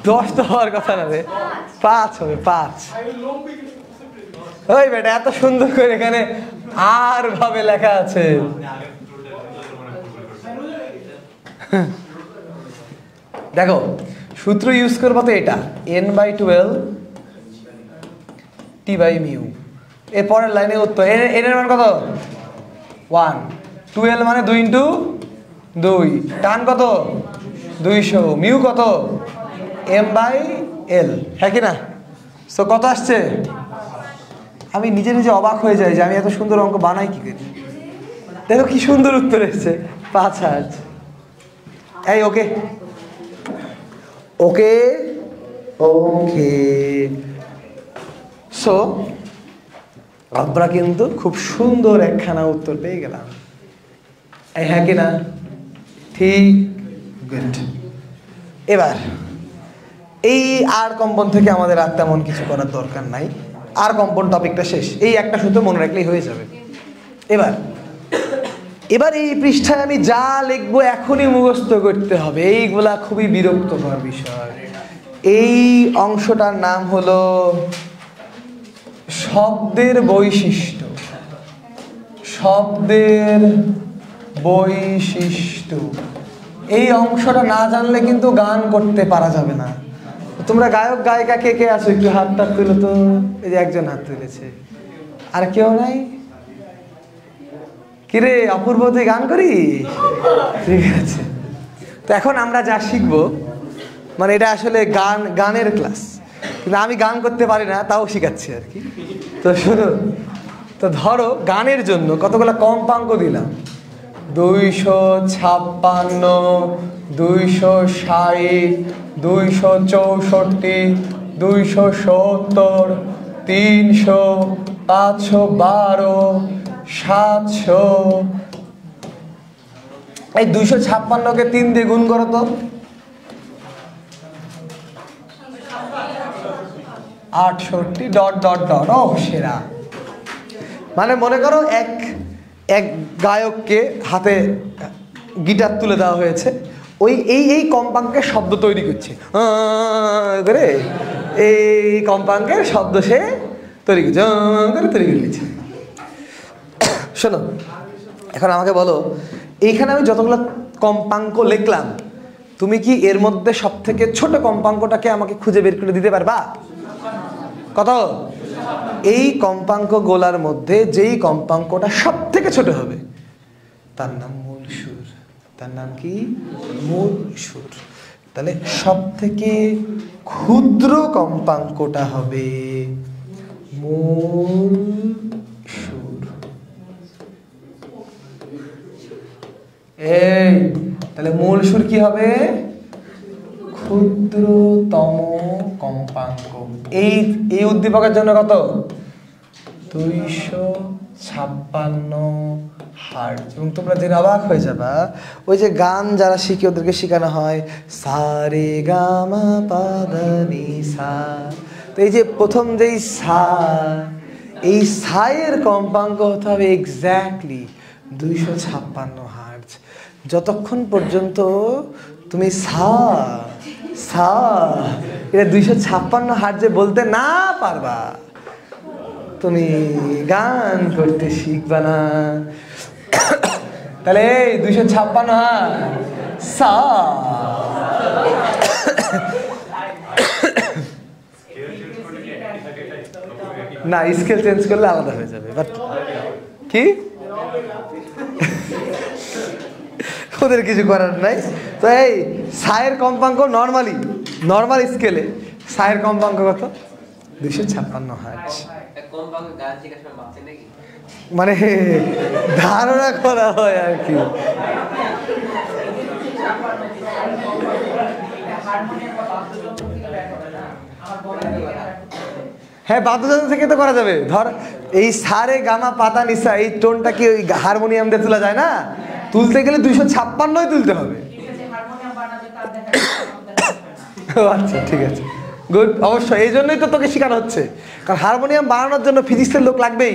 10 তো হওয়ার কথা না রে, 5 হবে, 5। ওই বেটা, এত সুন্দর করে এখানে আর ভাবে লেখা আছে। দেখো সূত্র ইউজ করবো তো এটা, n/12 T/μ। এর পরের লাইনে উত্তর, n এর মান কত? 1। 12 মানে 2 × 2, টান কত? 200, মিউ কত? m/l, হ্যাঁ কি না? সো কত আসছে? আমি নিজে নিজে অবাক হয়ে যাই যে আমি এত সুন্দর অঙ্ক বানাই কি করে। দেখো কি সুন্দর উত্তর এসছে, 5 এই ওকে ওকে ওকে। সো আমরা কিন্তু খুব সুন্দর একখানা উত্তর পেয়ে গেলাম। এই হ্যাঁ কিনা? ঠিক, গুড। এবার এই আর কম্পন থেকে আমাদের আর তেমন কিছু করার দরকার নাই। আর কম্পন টপিকটা শেষ, এই একটা সূত্র মনে রাখলেই হয়ে যাবে। এবার এই পৃষ্ঠায় আমি যা লিখবো এখনই মুখস্থ করতে হবে, এইগুলা খুবই বিরক্তকর বিষয়। এই অংশটার নাম হলো শব্দের বৈশিষ্ট্য। শব্দের বৈশিষ্ট্য, এই অংশটা না জানলে কিন্তু গান করতে পারা যাবে না। তোমরা গায়ক গায়িকা কে কে আছো একটু হাতটা তুলো তো। এই যে একজন হাত তুলেছে, আর কেউ নাই? কিরে অপূর্ব, তুই গান করি? ঠিক আছে, তো এখন আমরা যা শিখবো, মানে এটা আসলে গানের ক্লাস, কিন্তু আমি গান করতে পারি না, তাও শিখাচ্ছি আর কি। তো শুনো, তো ধরো গানের জন্য কতগুলো কম্পাঙ্ক দিলাম, 256, 260, 264, 270, 300, 512, 700। এই 256কে 3 দিয়ে গুণ করো তো। 68 ডট ডট ডট। ও সেরা। মানে মনে করো এক গায়ককে হাতে গিটার তুলে দেওয়া হয়েছে, ওই এই কম্পাঙ্কের শব্দ তৈরি করছে করে, এই কম্পাঙ্কের শব্দ সে তৈরি করছে করে তৈরি করে নিচ্ছে। শোনো, এখন আমাকে বলো, এইখানে আমি যতগুলো কম্পাঙ্ক লিখলাম, তুমি কি এর মধ্যে সব থেকে ছোট কম্পাঙ্কটাকে আমাকে খুঁজে বের করে দিতে পারবা? কত? এই কম্পাঙ্ক গোলার মধ্যে যেই কম্পাঙ্কটা সব থেকে ছোট হবে তার নাম মূল সুর। তার নাম কি? মূল সুর। তাহলে সব থেকে ক্ষুদ্র কম্পাঙ্কটা হবে মূল সুর। এই তাহলে মূল সুর কি হবে? ক্ষুদ্রতম কম্পাঙ্ক। এই উদ্দীপকের জন্য কত? 256 হার্টজ। এবং তোমরা জেনে অবাক হয়ে যাবা, ওই যে গান যারা শিখে ওদেরকে শেখানো হয় সা রে গা মা পা ধা নি সা, তো এই যে প্রথম যেই সা, এই সায়ের কম্পাঙ্ক হতে হবে এক্স্যাক্টলি 256 হার্টজ। যতক্ষণ পর্যন্ত তুমি সা এটা 256 হার্টজে বলতে না পারবা, তুমি গান করতে শিখবা না। তাহলে 256 সা। না, স্কেল চেঞ্জ করলে আলাদা হয়ে যাবে। বাট কি ওদের কিছু করার নাই। তো এই সায়ের কম্পাঙ্ক নর্মাল স্কেলে সায়ের কম্পাঙ্ক কত? 256 হার্টজ। মানে ধারণা করা হয় আর কি। হ্যাঁ, বাদ্যযন্ত্র থেকে তো করা যাবে। ধর এই সারে গামা পাতা নিসা, এই টোনটা কি ওই হারমোনিয়াম দিয়ে তোলা যায় না? তুলতে গেলে 256 তুলতে হবে। আচ্ছা ঠিক আছে, গুড। অবশ্যই এই জন্যই তো তোকে শেখানো হচ্ছে, কারণ হারমোনিয়াম বানানোর জন্য ফিজিক্সের লোক লাগবেই,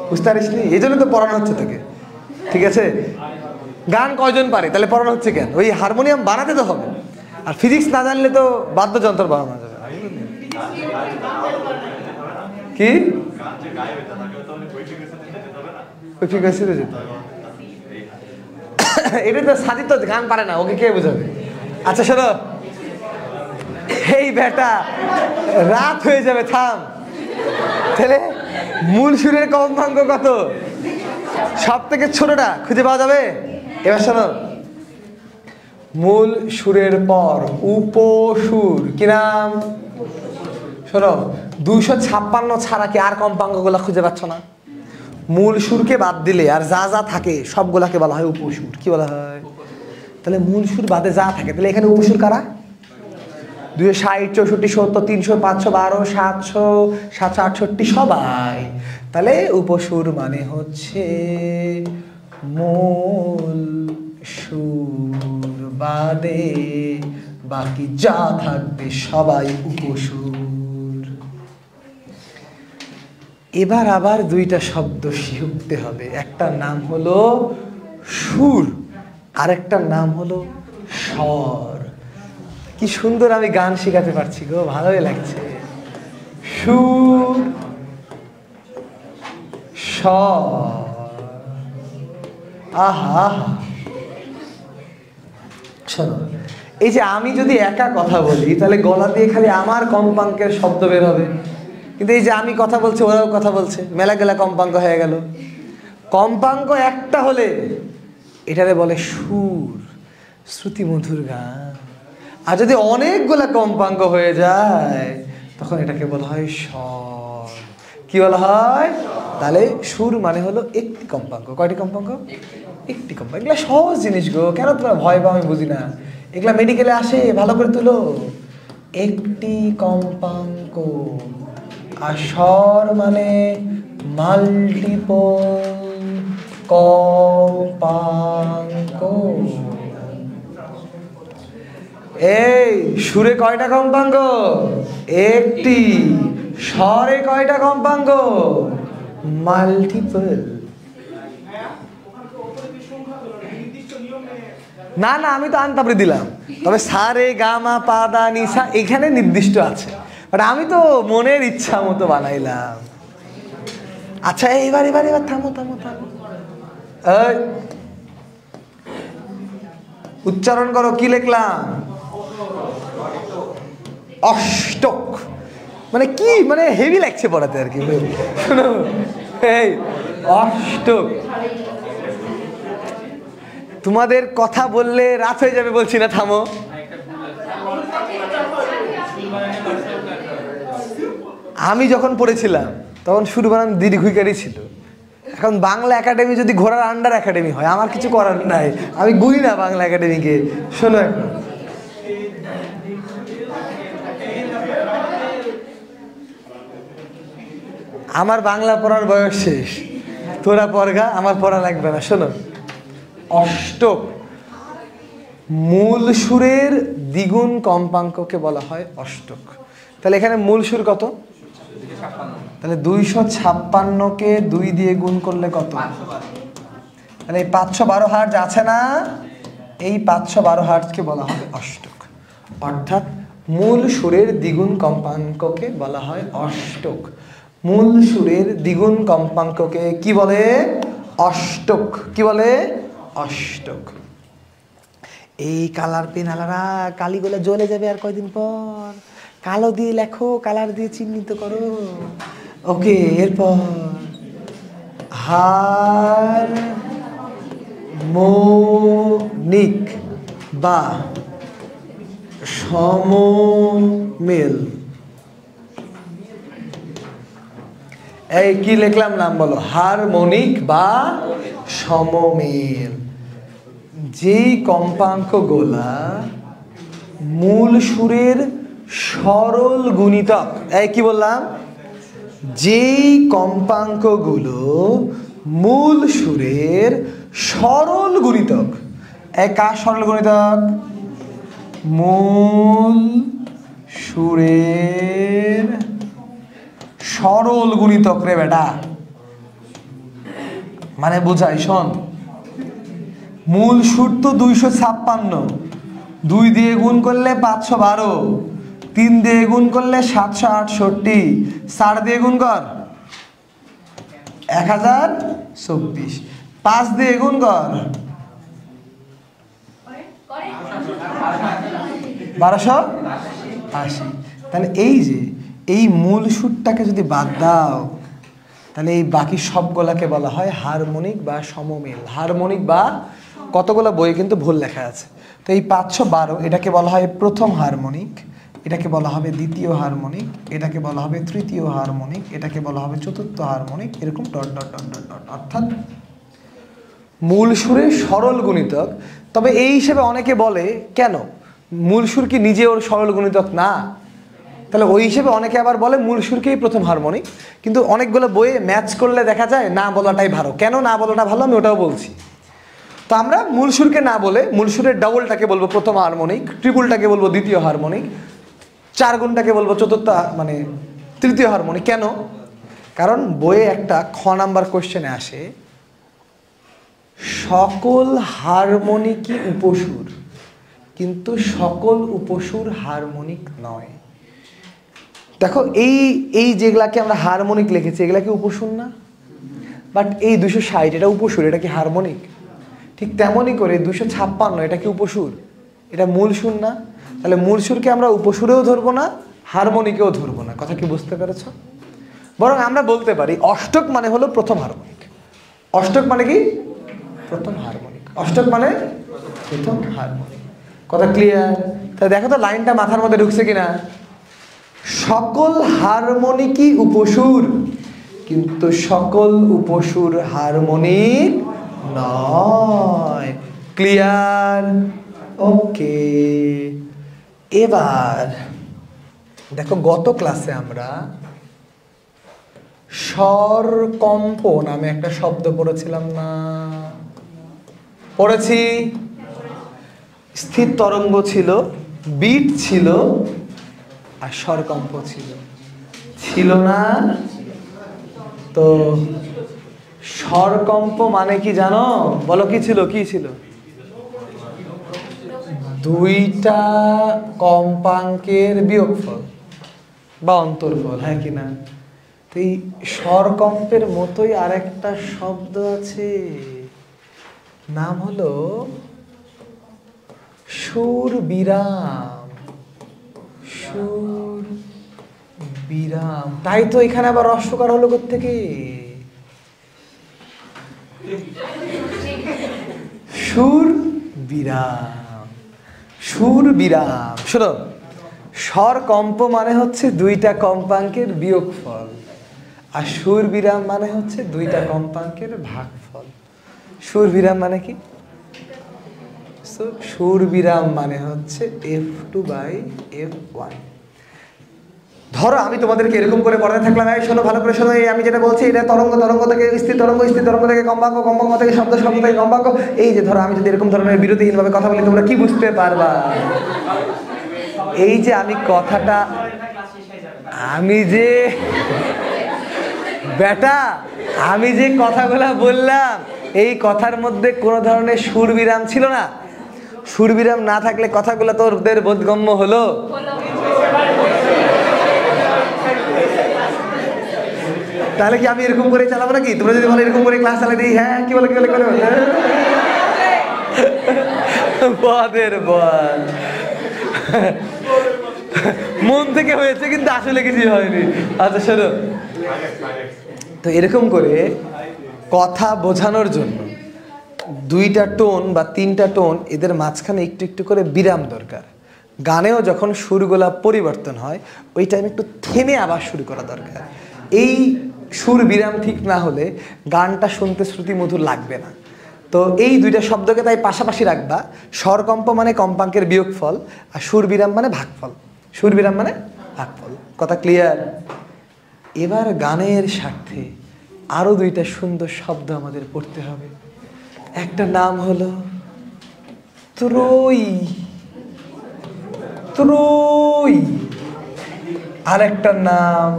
বুঝতে পারিস নি? এই জন্য তো পড়ানো হচ্ছে তোকে, ঠিক আছে? গান কয়জন পারে তাহলে পড়ানো হচ্ছে কেন? ওই হারমোনিয়াম বানাতে তো হবে, আর ফিজিক্স না জানলে তো বাদ্যযন্ত্র বানানো যাবে না। কি এটা তো সাজি তো গান পারে না, ওকে কে বোঝাবে? আচ্ছা শোনো, এই বেটা রাত হয়ে যাবে, থাম। তাহলে মূল সুরের কম্পাঙ্ক কত? সব থেকে ছোটটা খুঁজে পাওয়া যাবে। এবার শোনো, মূল সুরের পর উপসুর কি নাম? শোনো, 256 ছাড়া কি আর কম্পাঙ্ক গুলা খুঁজে পাচ্ছ না? মূল সুরকে বাদ দিলে আর যা যা থাকে সবগুলাকে বলা হয় উপসুর। কি বলা হয়? তাহলে মূল সুর বাদে যা থাকে, তাহলে এখানে উপসুর কারা? 260, 64, 70, 300, 512, 700, 768 সবাই। তাহলে উপসুর মানে হচ্ছে মূল সুর বাদে বাকি যা থাকবে সবাই উপসুর। এবার আবার দুইটা শব্দ শিখতে হবে, একটা নাম হলো সুর, আরেকটার নাম হলো স্বর। কি সুন্দর আমি গান শেখাতে পারছি গো, ভালোই লাগছে। সুর, স্বর, আহা। শোনো, এই যে আমি যদি একা কথা বলি তাহলে গলা দিয়ে খালি আমার কম্পাঙ্কের শব্দ বের হবে, কিন্তু এই যে আমি কথা বলছি ওরাও কথা বলছে, মেলা গেলা কম্পাঙ্ক হয়ে গেল। কম্পাঙ্ক একটা হলে এটারে বলে সুর, শ্রুতি মধুর গান। আর যদি অনেকগুলা কম্পাঙ্ক হয়ে যায় তখন এটাকে বলা হয় স্বর। কি বলা হয়? তাহলে সুর মানে হলো একটি কম্পাঙ্ক। কয়টি কম্পাঙ্ক? একটি কম্পাঙ্ক। এগুলা সহজ জিনিস গো, কেন তোমরা ভয় পাও আমি বুঝি না। এগুলা মেডিকেলে আসে, ভালো করে তুলো। একটি কম্পাঙ্ক। আর স্বর মানে মাল্টিপল কম্পাঙ্ক। এই সুরে কয়টা কম্পাঙ্ক? একটি। স্বরে কয়টা কম্পাঙ্ক? মাল্টিপল। না না, আমি তো আনতাবড়ি দিলাম, তবে সা রে গা মা পা দা নি সা এখানে নির্দিষ্ট আছে, বাট আমি তো মনের ইচ্ছা মতো বানাইলাম। আচ্ছা এবার এবার এবার থামো থামো থামো, উচ্চারণ করো। কি লিখলাম? অষ্টক। মানে কি, মানে হেভি লাগছে পড়াতে আর কি। শোনো, এই অষ্টক। তোমাদের কথা বললে রাত হয়ে যাবে বলছি না, থামো। আমি যখন পড়েছিলাম তখন শুরু বানান দীর্ঘিকারই ছিল। এখন বাংলা একাডেমি যদি ঘোড়ার আন্ডার একাডেমি হয়, আমার কিছু করার নাই, আমি গুনি না বাংলা একাডেমিকে। শোনো, এখন আমার বাংলা পড়ার বয়স শেষ, তোরা পড়গা, আমার পড়া লাগবে না। শোনো, অষ্টক মূল সুরের দ্বিগুণ কম্পাঙ্ককে বলা হয় অষ্টক। তাহলে এখানে মূল সুর কত? তাহলে 256কে 2 দিয়ে গুণ করলে কত? তাহলে এই 512 হার্জ আছে না, এই 512 হার্জকে বলা হয় অষ্টক। অর্থাৎ মূল সুরের দ্বিগুণ কম্পাঙ্ককে বলা হয় অষ্টক। মূল সুরের দ্বিগুণ কম্পাঙ্ককে কি বলে? অষ্টক। কি বলে? অষ্টক। এই কালার পেন আলারা কালিগুলো জ্বলে যাবে আর কয়দিন পর, কালো দিয়ে লেখো, কালার দিয়ে চিহ্নিত করো। ওকে, এরপর হারমোনিক বা সমমেল। এই কি লিখলাম নাম বলো? হারমোনিক বা সমমেল। যেই কম্পাঙ্কগুলা মূল সুরের সরল গুণিতক। এই কি বললাম? যেই কম্পাঙ্কগুলো মূল সুরের সরল গুণিতক। এক কার সরল গুণিতক? মূল সুরের সরল গুণিতক রে বেটা, মানে বুঝাই। শোন, মূল সুর তো 256, 2 দিয়ে গুণ করলে 512, 3 দিয়ে গুণ করলে 768, 4 দিয়ে গুণ কর 1024, 5 দিয়ে গুণ কর 1280। তাহলে এই যে এই মূল সুরটাকে যদি বাদ দাও তাহলে এই বাকি সবগুলাকে বলা হয় হারমোনিক বা সমমেল। হারমোনিক বা কতগুলো বই কিন্তু ভুল লেখা আছে। তো এই 512 এটাকে বলা হয় প্রথম হারমোনিক, এটাকে বলা হবে দ্বিতীয় হারমোনিক, এটাকে বলা হবে তৃতীয় হারমোনিক, এটাকে বলা হবে চতুর্থ হারমোনিক, এরকম dot dot dot dot dot. অর্থাৎ মূল সুরে সরল গুণিতক। তবে এই হিসেবে অনেকে বলে কেন মূল সুর কি নিজে ওর সরল গুণিতক না? তাহলে ওই হিসেবে অনেকে আবার বলে মূল সুরকেই প্রথম হারমোনিক, কিন্তু অনেকগুলো বইয়ে ম্যাচ করলে দেখা যায় না বলাটাই ভালো। কেন না বলাটা ভালো আমি ওটাও বলছি। তো আমরা মূল সুরকে না বলে মূল সুরের ডাবলটাকে বলবো প্রথম হারমোনিক, ট্রিপলটাকে বলবো দ্বিতীয় হারমোনিক, 4 গুণটাকে বলবো চতুর্থ মানে তৃতীয় হারমোনিক। কেন? কারণ বইয়ে একটা খ নাম্বার কোশ্চেনে আসে সকল হারমোনিকই উপসুর, কিন্তু সকল উপসুর হারমোনিক নয়। দেখো এই এই যেগুলাকে আমরা হারমোনিক লিখেছি এগুলা কি উপসুর না? বাট এই 260 এটা উপসুর, এটা কি হারমোনিক? ঠিক তেমনই করে 256 এটা কি উপসুর? এটা মূল সুর না? তাহলে মূল সুরকে আমরা উপসুরেও ধরবো না, হারমোনিকেও ধরবো না। কথা কি বুঝতে পেরেছ? বরং আমরা বলতে পারি অষ্টক মানে হলো প্রথম হারমোনিক। অষ্টক মানে কি? প্রথম হারমোনিক। অষ্টক মানে প্রথম হারমোনিক। কথা ক্লিয়ার? তাহলে দেখো তো লাইনটা মাথার মধ্যে ঢুকছে কিনা। সকল হারমোনিকই উপসুর, কিন্তু সকল উপসুর হারমোনিক নয়। ক্লিয়ার? ওকে। এবার দেখো গত ক্লাসে আমরা স্বরকম্প নামে একটা শব্দ পড়েছিলাম না? পড়েছি। স্থির তরঙ্গ ছিল, বিট ছিল, আর স্বরকম্প ছিল না? তো স্বরকম্প মানে কি জানো? বলো কি ছিল? কি ছিল? দুইটা কম্পাঙ্কের বিয়োগফল বা অন্তরফল, হ্যাঁ কি না? তো এই স্বরকম্পের মতোই আরেকটা শব্দ আছে, নাম হলো সুর বিরাম। সুর বিরাম। তাই তো এখানে আবার রস্যকার হলো কোত্থেকে? সুর বিরাম। সুর বিরাম। শোনো, স্বরকম্প মানে হচ্ছে দুইটা কম্পাঙ্কের বিয়োগফল, আর সুর বিরাম মানে হচ্ছে দুইটা কম্পাঙ্কের ভাগফল। সুর বিরাম মানে কি? সুর বিরাম মানে হচ্ছে F2/F1। ধরো আমি তোমাদেরকে এরকম করে পড়াতে থাকলাম, এই শোনো ভালো করে শোনো, এই আমি যেটা বলছি এটা তরঙ্গ, তরঙ্গ থেকে স্থির তরঙ্গ, স্থির তরঙ্গ থেকে কম্পাঙ্ক, কম্পাঙ্ক থেকে শব্দ, শব্দ থেকে কম্পাঙ্ক। এই যে ধরো আমি যদি এরকম ধরনের বিরতিহীনভাবে কথা বলি তোমরা কি বুঝতে পারবা? এই যে আমি কথাটা, আমি যে বেটা আমি যে কথাগুলা বললাম এই কথার মধ্যে কোনো ধরনের সুর বিরাম ছিল না। সুর বিরাম না থাকলে কথাগুলো তোদের বোধগম্য হলো? তাহলে কি আমি এরকম করে চালাবো নাকি? তোমরা যদি বলো এরকম করে ক্লাস চালাই দিই, হ্যাঁ কি বলে কি বলে কি বলে বদের বদ মন থেকে হয়েছে কিন্তু আসলে কিছু হয়নি। আচ্ছা শোনো, তো এরকম করে কথা বোঝানোর জন্য দুইটা টোন বা তিনটা টোন এদের মাঝখানে একটু একটু করে বিরাম দরকার। গানেও যখন সুরগুলা পরিবর্তন হয় ওই টাইমে একটু থেমে আবার শুরু করা দরকার। এই সুর বিরাম ঠিক না হলে গানটা শুনতে শ্রুতিমধুর লাগবে না। তো এই দুইটা শব্দকে তাই পাশাপাশি রাখবা। স্বরকম্প মানে কম্পাঙ্কের বিয়োগফল, আর সুর বিরাম মানে ভাগফল। সুর বিরাম মানে ভাগফল। কথা ক্লিয়ার? এবার গানের স্বার্থে আরো দুইটা সুন্দর শব্দ আমাদের পড়তে হবে। একটা নাম হলো ত্রয়ী, ত্রয়ী। আর একটা নাম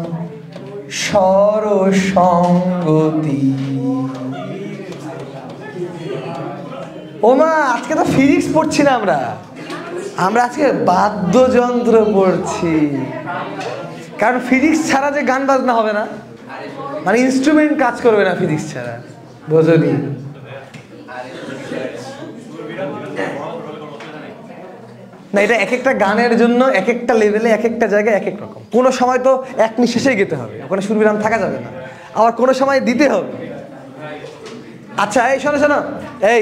স্বরসঙ্গতি। ওমা আজকে তো ফিজিক্স পড়ছি না আমরা, আমরা আজকে বাদ্যযন্ত্র পড়ছি। কারণ ফিজিক্স ছাড়া যে গান বাজনা হবে না, মানে ইনস্ট্রুমেন্ট কাজ করবে না ফিজিক্স ছাড়া, বোঝনি? না, এটা এক একটা গানের জন্য এক একটা লেভেলে এক একটা জায়গায় এক এক রকম। কোনো সময় তো এক নিঃশ্বাসেই গেতে হবে, ওখানে সুর বিরাম থাকা যাবে না। আবার কোনো সময় দিতে হবে। আচ্ছা এই শোনো শোনো, এই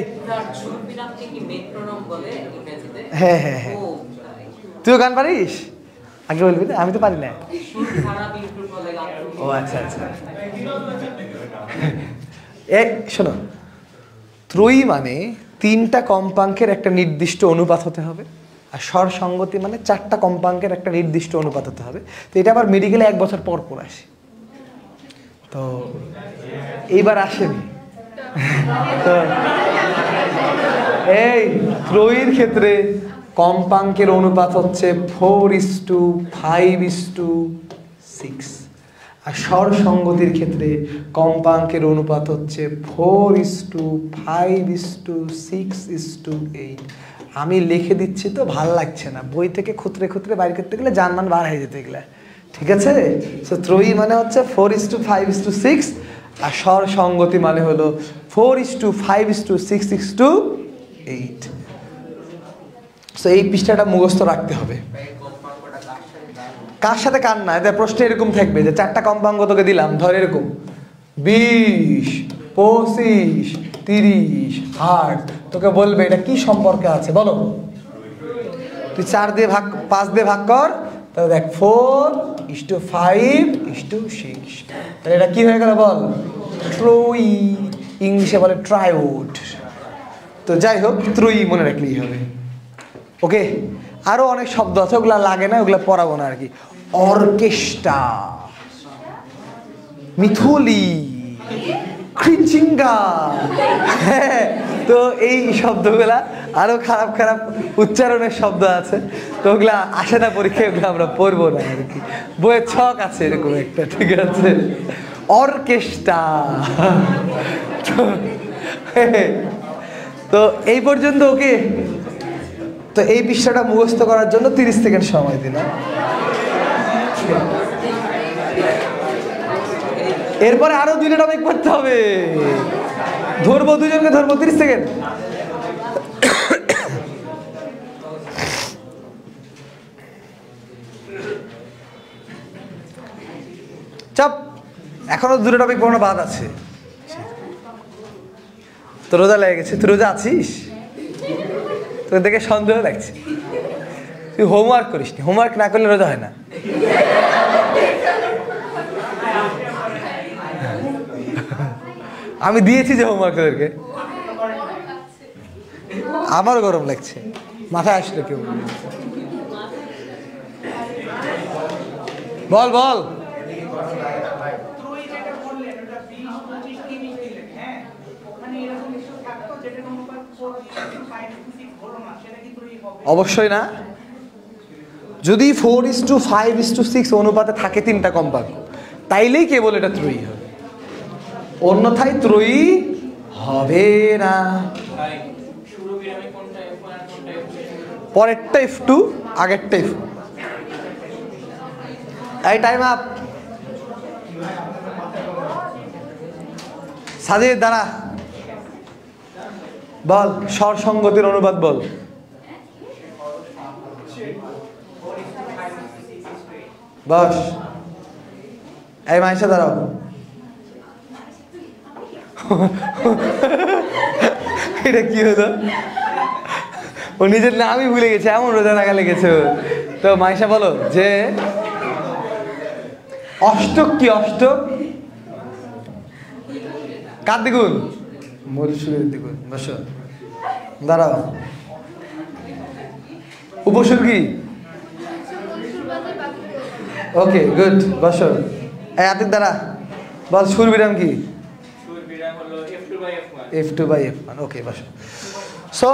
হ্যাঁ হ্যাঁ হ্যাঁ, তুইও গান পারিস? আগে বলবি না, আমি তো পারি না। ও আচ্ছা আচ্ছা। এই শোনো, ত্রয়ী মানে তিনটা কম্পাঙ্কের একটা নির্দিষ্ট অনুপাত হতে হবে। আর স্বর সঙ্গতি মানে 4টা কম্পাঙ্কের একটা নির্দিষ্ট অনুপাত হতে হবে। তো এটা আবার মেডিকেলে 1 বছর পর পর আসে, তো এইবার আসেনি। তো এই ত্রয়ীর ক্ষেত্রে কম্পাঙ্কের অনুপাত হচ্ছে 4:5:6, আর স্বর সঙ্গতির ক্ষেত্রে কম্পাঙ্কের অনুপাত হচ্ছে 4:5:6:8। আমি লিখে দিচ্ছি তো ভাল লাগছে না, বই থেকে খুঁতরে খুঁতরে বাইর করতে গেলে জানমান বার হয়ে যেতে গেলে, ঠিক আছে? সো ত্রয়ী মানে হচ্ছে 4:5:6, আর স্বর সঙ্গতি মানে হলো 4:5:6:8। সো এই পৃষ্ঠাটা মুখস্থ রাখতে হবে। কার সাথে কার না, এদের প্রশ্ন এরকম থাকবে যে 4টা কম্পাঙ্ক তোকে দিলাম, ধর এরকম 20, 25, 30, 8, তোকে বলবে এটা কি সম্পর্কে আছে বলো। তুই 5 দিয়ে ভাগ কর, তাহলে দেখ 4:5:6, তাহলে এটা কি হয়ে গেল বল? ত্রয়ী, ইংলিশে বলে ট্রায়োড। তো যাই হোক, ত্রয়ী মনে রাখলেই হবে। ওকে, আরো অনেক শব্দ আছে, ওগুলা লাগে না, ওগুলা পড়াবো না আর কি। অর্কেস্ট্রা, মিথুলি, ক্রিঞ্চিঙ্গা, হ্যাঁ, তো এই শব্দগুলা আরো খারাপ খারাপ উচ্চারণের শব্দ আছে, তো ওগুলা আসে না পরীক্ষায়, ওগুলো আমরা পড়বো না আর কি। বইয়ের ছক আছে এরকম একটা, ঠিক আছে? অর্কেস্ট্রা। তো এই পর্যন্ত ওকে। তো এই পৃষ্ঠাটা মুখস্থ করার জন্য 30 সেকেন্ড সময় দিলাম। এরপরে আরো 2টা টপিক পড়তে হবে, ধরবো, 2জনকে ধরবো, 30 সেকেন্ড। চাপ, এখনো 2টা টপিক পড়ানো বাদ আছে। তো রোজা লেগে গেছে, তুই রোজা আছিস? তোর দেখে সন্দেহ লাগছে, তুই হোমওয়ার্ক করিস নি, হোমওয়ার্ক না করলে রোজা হয় না। আমি দিয়েছি যে হোমওয়ার্ক তোদেরকে, আমারও গরম লাগছে, মাথায় আসলো কেউ। বল বল। অবশ্যই না, যদি 4:5:6 অনুপাতে থাকে 3টা কম্পাঙ্ক, তাইলেই কেবল এটা ত্রয়ী হবে, অন্যথায় ত্রয়ী হবে না। পরেরটা F2, আগেরটা F2। এই টাইম আপ। সাজিদ দাঁড়া, বল স্বর সঙ্গতির অনুপাত বল। বস, এই মাইশা দাঁড়াও। এটা কি হলো? ও নিজের নামই ভুলে গেছে, এমন রোজা রাখা লেগেছে। তো মাইশা বলো যে অষ্টক কি? অষ্টক কার দ্বিগুণ? মূল সুরের দ্বিগুণ। বসো, দাঁড়াও। উপসুর কি? ওকে, গুড, বসো। এই আতিক দাঁড়া, বল সুর বিরাম কি? F2/F1। ওকে, বসো। So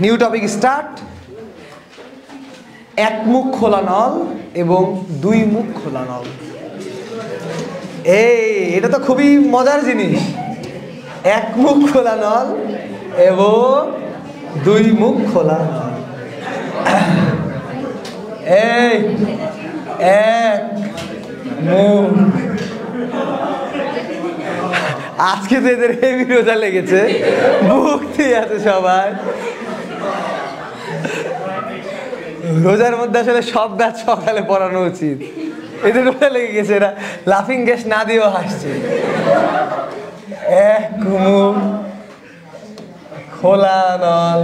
new topic start. এক মুখ খোলা নল এবং 2 মুখ খোলা নল। এটা তো খুবই মজার জিনিস। এক মুখ খোলা নল এবং 2 মুখ খোলা নল। এই এক মুখ। আজকে তো এদের হেভি রোজা লেগেছে, ভুক্তি আছে সবাই। রোজার মধ্যে আসলে সব ব্যাচ সকালে পড়ানো উচিত। এদের রোজা লেগে গেছে, এরা লাফিং গ্যাস না দিয়েও হাসছে। এক মুখ খোলা নল,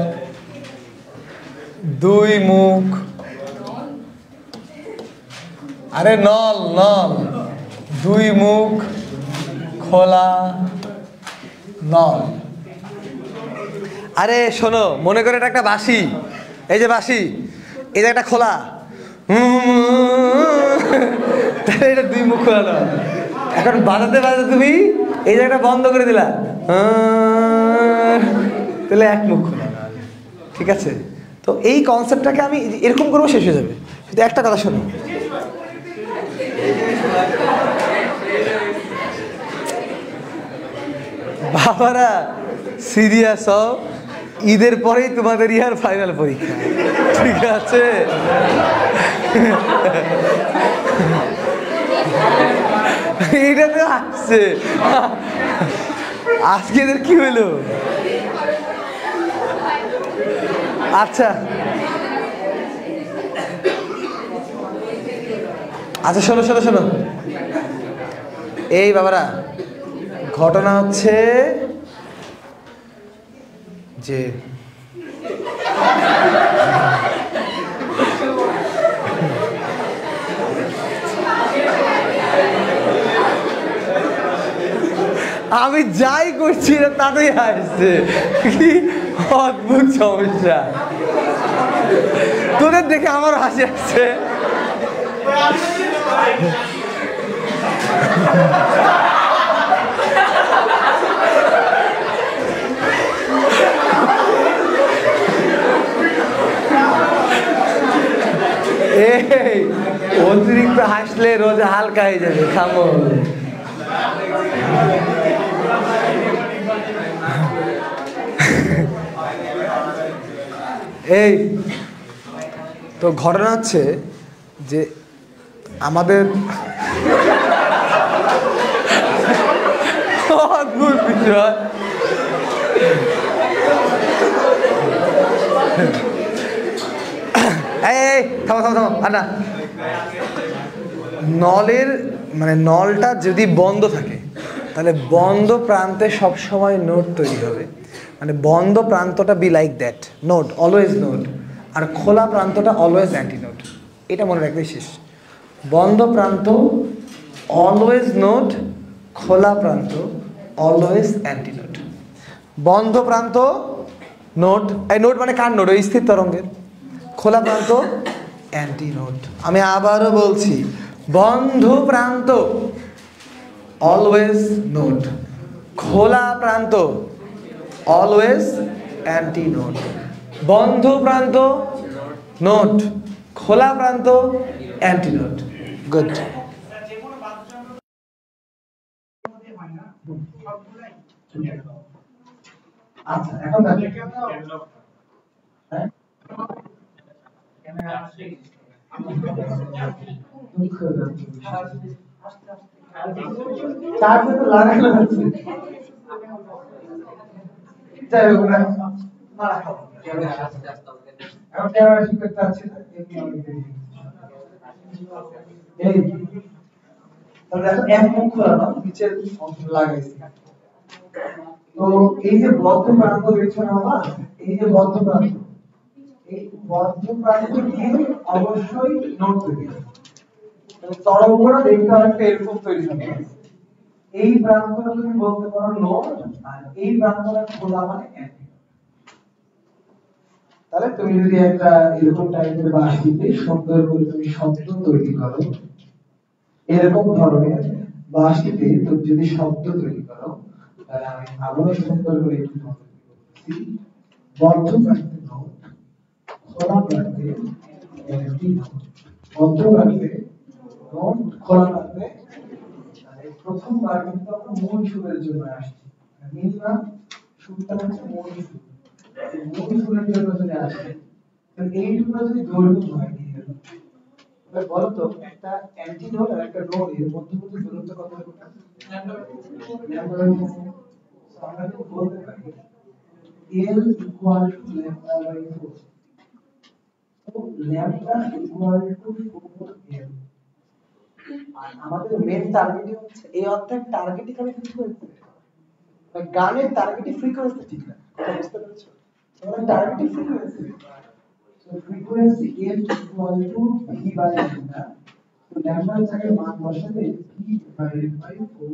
2 মুখ। আরে নল নল, 2 মুখ খোলা নল। আরে শোনো, মনে করে এটা একটা বাঁশি, এই যে বাঁশি, এই জায়গাটা খোলা, তাহলে এটা 2 মুখ খোলানো। এখন বাজাতে বাজাতে তুমি এই জায়গাটা বন্ধ করে দিলা, তাহলে 1 মুখ খোলানো। ঠিক আছে? তো এই কনসেপ্টটাকে আমি এরকম করবো, শেষ হয়ে যাবে। শুধু একটা কথা শোনো, বাবারা সিরিয়াস হও, ঈদের পরেই তোমাদের ইয়ার ফাইনাল পরীক্ষা। ঠিক আছে? এইটা তো আসছে, আজকে এদের কি হইলো? আচ্ছা আচ্ছা, শোনো শোনো শোনো, এই বাবারা ঘটনা হচ্ছে যে আমি যাই করছি না তাতেই আসছে, কি অদ্ভুত সমস্যা। তোদের দেখে আমার হাসি আসছে। এই অতিরিক্ত হাসলে রোজা হালকা হয়ে যাবে, খামো। এই তো ঘটনা হচ্ছে যে আমাদের অদ্ভুত বিষয়, এই থামো থামো থামো, আর না, নলের মানে নলটা যদি বন্ধ থাকে তাহলে বন্ধ প্রান্তে সবসময় নোট তৈরি হবে। মানে বন্ধ প্রান্তটা be like that, note always note, আর খোলা প্রান্তটা অলওয়েজ অ্যান্টিনোট। এটা মনে রাখলেই শেষ। বন্ধ প্রান্ত অলওয়েজ নোট, খোলা প্রান্ত অলওয়েজ অ্যান্টিনোট। বন্ধ প্রান্ত নোট, এই নোট মানে কার নোট? ওই স্থির তরঙ্গের। খোলা প্রান্ত অ্যান্টিনোট। আমি আবারও বলছি, বন্ধ প্রান্ত অলওয়েজ নোট, খোলা প্রান্ত অলওয়েজ অ্যান্টিনোট। বন্ধ প্রান্ত নোট, খোলা প্রান্ত অ্যান্টিনোট। গুড। আচ্ছা, এখন চার্জ তো লাগানো আছে, যাই হোক না, এখন ক্যামেরা ঠিক করতে পারছি না। এই তাহলে এখন 1 মুখ খোলানো, নিচের অংশ লাগাইছি। তো এই যে বদ্ধ প্রান্ত দেখছো না বাবা, এই যে বদ্ধ প্রান্ত, এই বদ্ধ প্রান্ত দিয়ে অবশ্যই নোট তৈরি হবে। তরঙ্গটা দেখতে অনেকটা এরকম তৈরি হবে। এই প্রান্তটা তুমি বলতে পারো নোট, আর এই প্রান্তটা খোলা মানে অ্যান্টিনোট। তাহলে তুমি যদি একটা এরকম টাইপের বাঁশিতে সুন্দর করে তুমি শব্দ তৈরি করো, এরকম ধরনের বাঁশিতে তুমি যদি শব্দ তৈরি করো, তাহলে আমি আবারও সুন্দর করে একটু বলছি, বদ্ধ প্রান্তে নোট, খোলা প্রান্তে অ্যান্টিনোট। বদ্ধ প্রান্তে নোট, খোলা প্রান্তে। প্রথমবার কিন্তু আমরা মূল সুরের জন্য আসছি, মিনিমাম সুরটা হচ্ছে মূল সুর। মূল সুরের জন্য যদি আসে, তাহলে এইটুকু যদি দৈর্ঘ্য হয়, এবার বলো তো, একটা অ্যান্টিনোট আর একটা নোট এর মধ্যবর্তী দূরত্ব কত হবে? ল্যাম্ডা। আমরা তো বলতে পারি L equal two lambda by 4। তো ল্যাম্ডা ইকুয়াল টু 4L। আর আমাদের মেন টার্গেটই হচ্ছে, এই অর্থের টার্গেটই খালি ফ্রিকোয়েন্সি, গানের টার্গেটই ফ্রিকোয়েন্সি, ঠিক না? বুঝতে পেরেছো? আমাদের টার্গেটই frequency. So frequency L equal to V by lambda. তো ল্যাম্ডার জায়গায় মান বসালে V ডিভাইডেড বাই 4।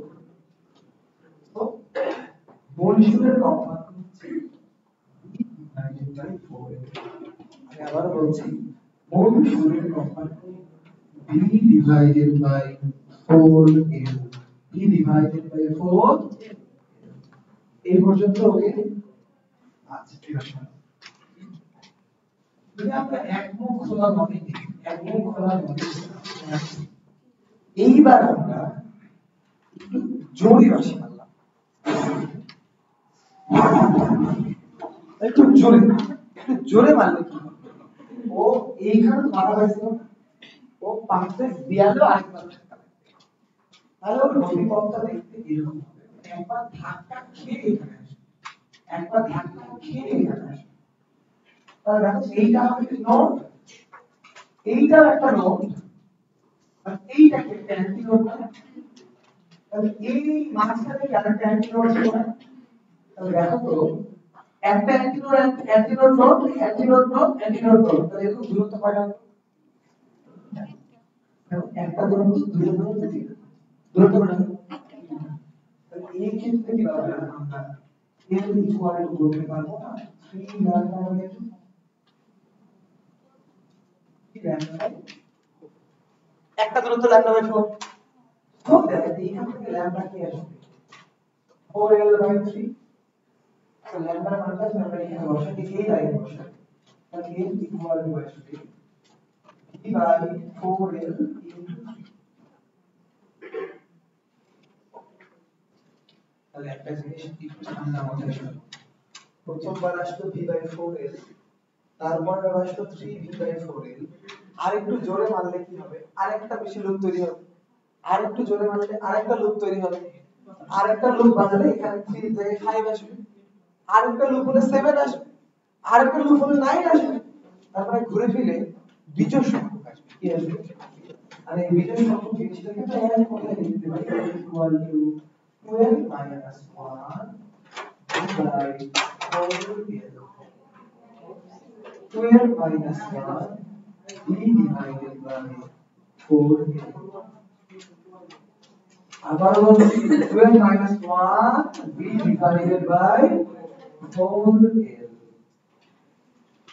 তো মূল সুরের কম্পাঙ্ক হচ্ছে V ডিভাইডেড বাই 4। আমি আবার বলছি, মূল সূত্রের কম্পাঙ্ক b divided by 4l b divided by 4 এই পর্যন্ত ওকে। আচ্ছা ঠিক আছে, যদি আমরা এক মুখ খোলা নদী দেখি, এক মুখ খোলা নদী, এইবার আমরা একটু জোরে বাঁশি মারলাম, একটু জোরে মারলে কি হবে? ও এইখানে মারা হয়েছে, ও পাশে দেয়ালে আরেকবার ধাক্কা লাগবে, তাহলে ওর গতিপথটা দেখতে এরকম হবে। একবার ধাক্কা খেয়ে এখানে আসবে, একবার ধাক্কা খেয়ে এখানে আসবে। তাহলে দেখো এইটা হবে নোট, এইটাও একটা নোট, আর এইটা একটা অ্যান্টি নোট। তাহলে এই মাঝখানে কি আরেকটা অ্যান্টি নোট ছিল না? তাহলে দেখো তো একটা anti note note, anti note note, anti note note, তাহলে এরকম দূরত্ব কয়টা হবে? একটা দূরত্ব, দুটো দূরত্ব, দূরত্ব কয়টা হবে? তাহলে এই ক্ষেত্রে কি হবে? আমরা l ইকুয়াল টু বলতে পারবো না 3 ল্যাম্ডা বাই 2, কি ল্যাম্ডা বাই একটা দূরত্ব ল্যাম্ডা বাই 4, তো দেখো এইখান থেকে ল্যাম্ডা কি আসবে 4l বাই 3। তো ল্যাম্ডার মানটা আমরা এখানে বসাই, এই লাইনে বসাই, তাহলে l ইকুয়াল টু আসবে b বাই 4l ইনটু 3। তাহলে একটা জিনিস একটু ঠান্ডা মাথায় শোনো, প্রথমবার আসলো v বাই 4l, তারপর আসলো 3v বাই 4l, আর একটু জোরে মারলে কি হবে? আরেকটা বেশি লুপ তৈরি হবে, আর একটু জোরে মারলে আরেকটা লুপ তৈরি হবে, আরেকটা লুপ বানালে এখানে 3 থেকে 5 আসবে, আরেকটা লুপ হলে 7 আসবে, আরেকটা লুপ হলে 9 আসবে, তারপরে ঘুরে ফিরে বিজোড় সংখ্যক আসবে। কি আসবে? আর এই বিজোড় সংখ্যক জিনিসটাকে তো এর কোথায় লিখতে পারি? Equal to 12 minus 1 by 4l, 12 minus 1 b divided by 4l। আবার বলছি 12 minus 1 b divided by 4l।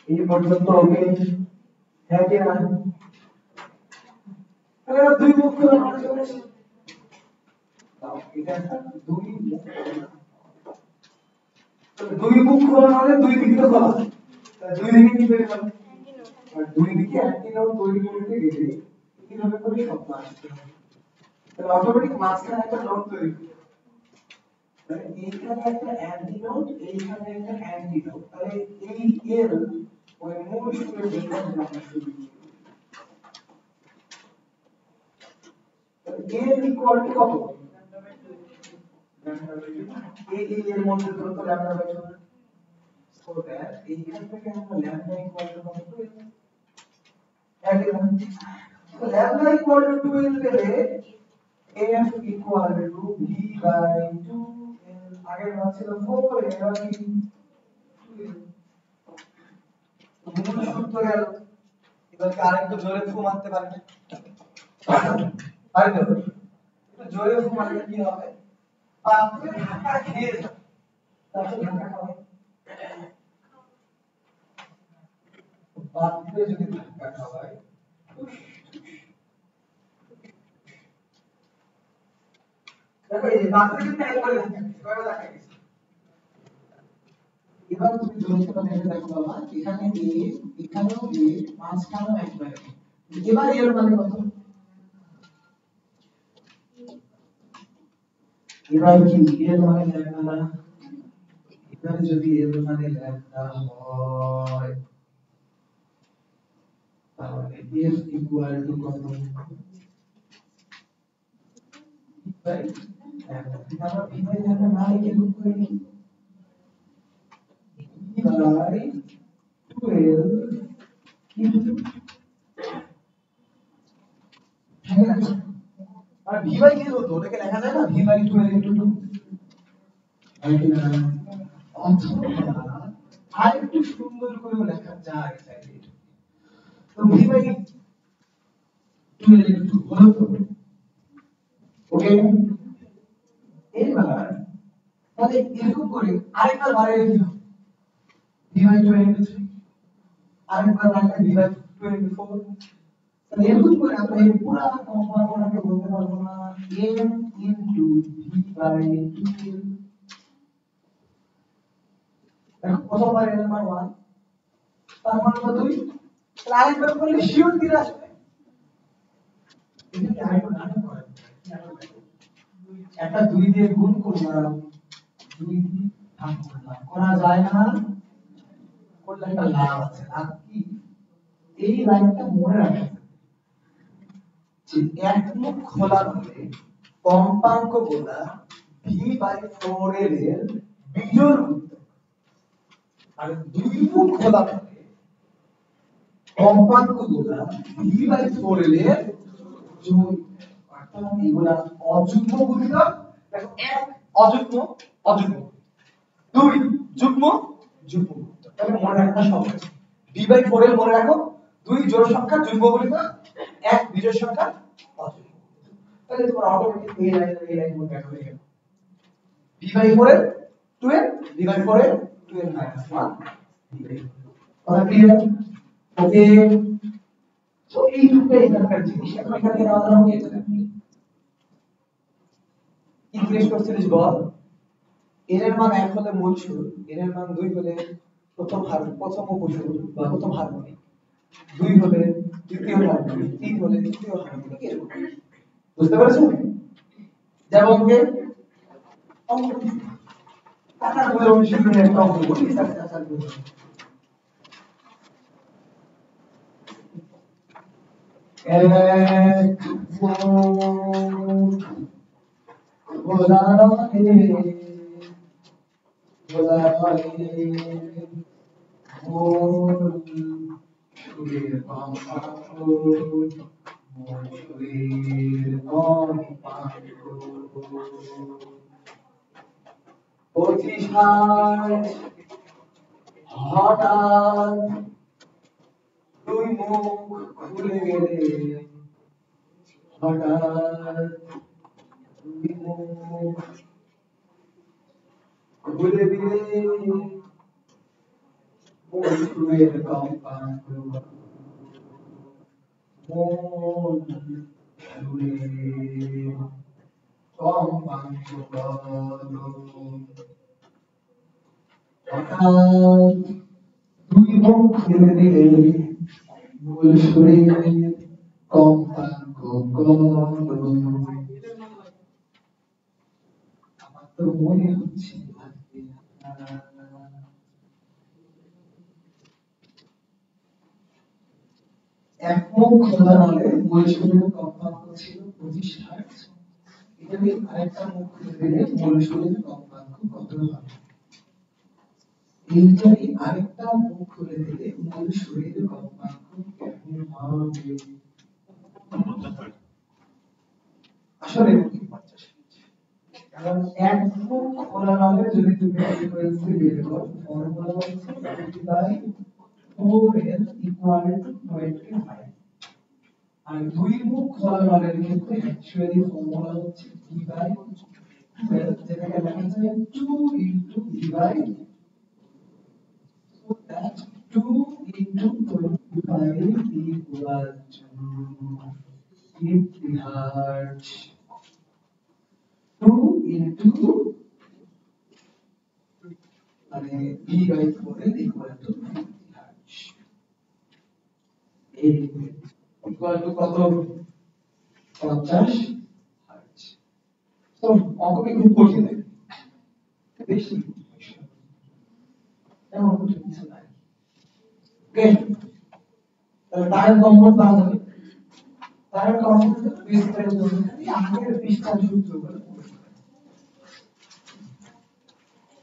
এই পর্যন্ত ওকে, হ্যাঁ কি না? তাহলে দুই মুখ করে আমরা চলে আসি, এটা একটা দুই মুখ, দুই মুখ খোলা মানে দুই দিকে তো খোলা, দুই দিকে কি তৈরি হবে? আর দুই দিকে অ্যান্টি নোট তৈরি করতে গেলে কিভাবে করে শব্দ আসছে, তাহলে অটোমেটিক মাঝখানে একটা নোট তৈরি হবে, তাহলে এইখানে একটা অ্যান্টি নোট, এইখানে একটা অ্যান্টি নোট, তাহলে এই এর ওই মূল সূত্রের জন্য আমরা শুরু করি। তাহলে এর ইকুয়াল টু কত? এই এর মধ্যে দূরত্ব ল্যাম্ডা বাই 2, সো দ্যাট এইখান থেকে আমরা ল্যাম্ডা ইকুয়াল টু কত পেলাম? একদম ল্যাম্ডা ইকুয়াল টু 12 পেলে f equal to v by 2l, আগের মান ছিল 4, এবার কি 2l, মূল সূত্র গেল। এবার কি আরেকটু জোরে ফু মারতে পারবে? পারবে তো? একটু জোরে ফু মারলে কি হবে? পাত্রে ধাক্কা খেয়ে যাবে, তাহলে ধাক্কা খাবে, পাত্রে যদি ধাক্কা খাওয়ায়, দেখো এই পাত্রে কিন্তু একবার ধাক্কা খেয়েছে, কয়বার ধাক্কা খেয়েছে? এবার তুমি দূরত্বটা দেখে দেখো বাবা, এখানে a, এখানেও a, মাঝখানেও একবার a, এবার এর মানে কত? এবার কি এর মানে ল্যাম্ডা, এবার যদি এর মানে ল্যাম্ডা হয় তাহলে f ইকুয়াল টু কত? By lambda. আমরা v বাই ল্যাম্ডা না লিখে গুণ করে নিই, v বাই 12 ইনটু, ঠিক আছে? আর v বাই কি হতো? ওটাকে লেখা যায় না v বাই 12 ইনটু 2, অথবা আরেকটু সুন্দর করে লেখা যায় চাইলে, তো v বাই 12 ইনটু 2 হলো তো, ওকে? এবার তাহলে এরকম করে আরেকবার বাড়াইলে কি হবে? v বাই 12 ইনটু 3, আরেকবার বাড়াইলে v বাই 24 তাহলে এরকম করে আমরা এই পুরো কম্পাঙ্কটাকে বলতে পারবো না m into v by 2l। দেখো প্রথমবার n এর মান 1, তার মান কত 2, তাহলে আরেকবার করলে শিওর কি আসবে? এটা আরেকটু নাটক করে একটা 2 দিয়ে গুণ করলাম, 2 দিয়ে ভাগ করলাম, করা যায় না, করলে একটা লাভ আছে। আর কি এই লাইনটা মনে রাখবেন যে এক মুখ খোলা হলে কম্পাঙ্ক গুলা v/4 এর বিজোড় হতে, আর দুই মুখ খোলা হলে কম্পাঙ্ক গুলা v/4 এর জোড়, অর্থাৎ এগুলা অযুগ্ম গুণিতক। দেখো এক অযুগ্ম অযুগ্ম, দুই যুগ্ম যুগ্ম, তাহলে মনে রাখা সহজ। v/4 এর মনে রাখো দুই জোড় সংখ্যা যুগ্ম গুণিতক, এক বিজোড় সংখ্যা অযুগ্ম। তাহলে তোমার অটোমেটিক এই লাইন মনে রাখা হয়ে গেল। v/4 এর 12, v/4 এর 12 - 1 কথা ক্লিয়ার? ওকে, তো এই দুটো এখানকার জিনিস। এখন এখান থেকে আমরা হবে এটা ইনক্রিজ করছিস বল n এর মান 1 হলে মূল শুরু, n এর মান 2 হলে প্রথম উপশুরু বা প্রথম হারমোনিক, 2 হলে দ্বিতীয় হারমোনিক, 3 হলে তৃতীয় হারমোনিক, এরকম। বুঝতে পেরেছো? যেমন যে টাকা গুলো অনুশীলনে একটা অঙ্ক করি, টাকা গুলো এক ভোলারে মোর সুরের কম্পাঙ্ক, মোর সুরের কম্পাঙ্ক 25 হঠাৎ দুই মুখ খুলে গেলে, হঠাৎ দুই মুখ খুলে দিলে মোর সুরের কম্পাঙ্ক, মোর সুরের কম্পাঙ্ক হঠাৎ দুই মুখ খুলে দিলে মোর সুরের কম্পাঙ্ক আমার তো মনে হচ্ছে এক মুখ খোলা হলে মূল সুরের কম্পাঙ্ক ছিল 25 হার্টজ। এখানে আরেকটা মুখ খুলে দিলে মূল সুরের কম্পাঙ্ক কত হবে? এইটারই আরেকটা মুখ খুলে দিলে মূল সুরের কম্পাঙ্ক কেমন হবে? আসলে কারণ এক মুখ খোলা হলে যদি তুমি ফ্রিকোয়েন্সি বের করো, ফর্মুলা হচ্ছে v/4l = 25, আর দুই মুখ খোলা নলের ক্ষেত্রে অ্যাকচুয়ালি ফর্মুলা হচ্ছে v/12, যেটাকে লেখা যায় 2 * v/, so that 2 * 25 = 50 hertz, 2 মানে v/4l = 50 hertz, equal to কত? 50 হার্টজ। তো অঙ্কটা খুব কঠিন, বেশি এমন কঠিন কিছু নাই। ওকে, তাহলে তার কম্পাঙ্ক পাওয়া যাবে, তার কম্পাঙ্ক বিস্তারিত আগের পৃষ্ঠার সূত্রগুলো।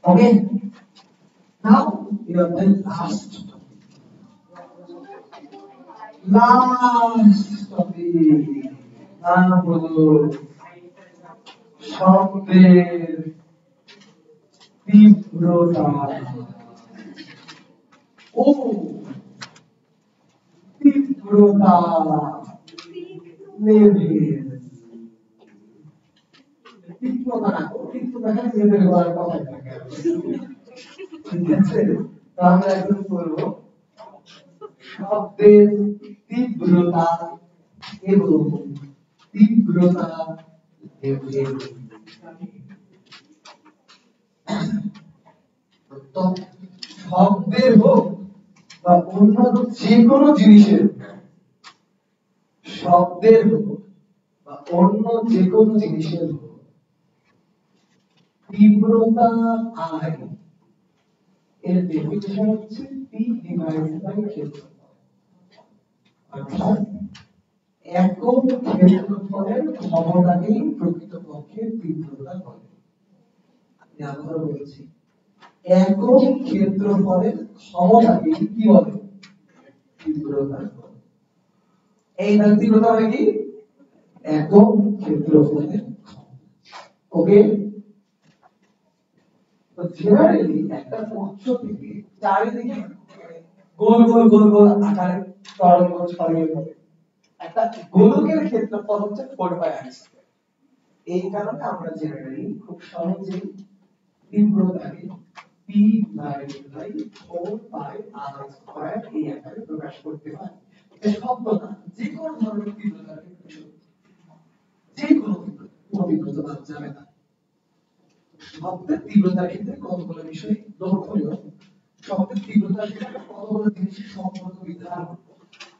ওকে, নাও you are the last topic, নাম হলো শব্দের তীব্রতা। ও তীব্রতা লেভেল, তীব্রতা না, তীব্রতা লেভেল বলার কথা থাকে। ঠিক আছে, তো আমরা এখন করবো শব্দের তীব্রতা এবং তীব্রতা লেভেল। তো শব্দের হোক বা অন্য যে কোনো জিনিসের, শব্দের হোক বা অন্য যে কোনো জিনিসের হোক, তীব্রতা আই এর ডেফিনিশন হচ্ছে পি ডিভাইডেড বাই ক্ষেত্রফল। অর্থাৎ একক ক্ষেত্রফলের ক্ষমতাকেই প্রকৃতপক্ষে তীব্রতা বলে। আমি আবারও বলছি, একক ক্ষেত্রফলের ক্ষমতাকে কি বলে? তীব্রতা বলে। এই তীব্রতা মানে কি? একক ক্ষেত্রফলের ক্ষমতা। ওকে, তো জেনারেলি একটা উৎস থেকে চারিদিকে গোল গোল গোল গোল আকারে তরঙ্গ ছড়িয়ে পড়ে। একটা গোলকের ক্ষেত্রফল হচ্ছে 4πr²। এই কারণে আমরা জেনারেলি খুব সহজেই তীব্রতাকে p ডিভাইডেড বাই 4πr² এই আকারে প্রকাশ করতে পারি। এটা শব্দ না, যে কোনো ধরনের তীব্রতার ক্ষেত্রে, যে কোনো তীব্রতা বাদ যাবে না। শব্দের তীব্রতার ক্ষেত্রে কতগুলো বিষয় লক্ষণীয়। শব্দের তীব্রতার ক্ষেত্রে কতগুলো জিনিসের সম্পর্ক বিধান,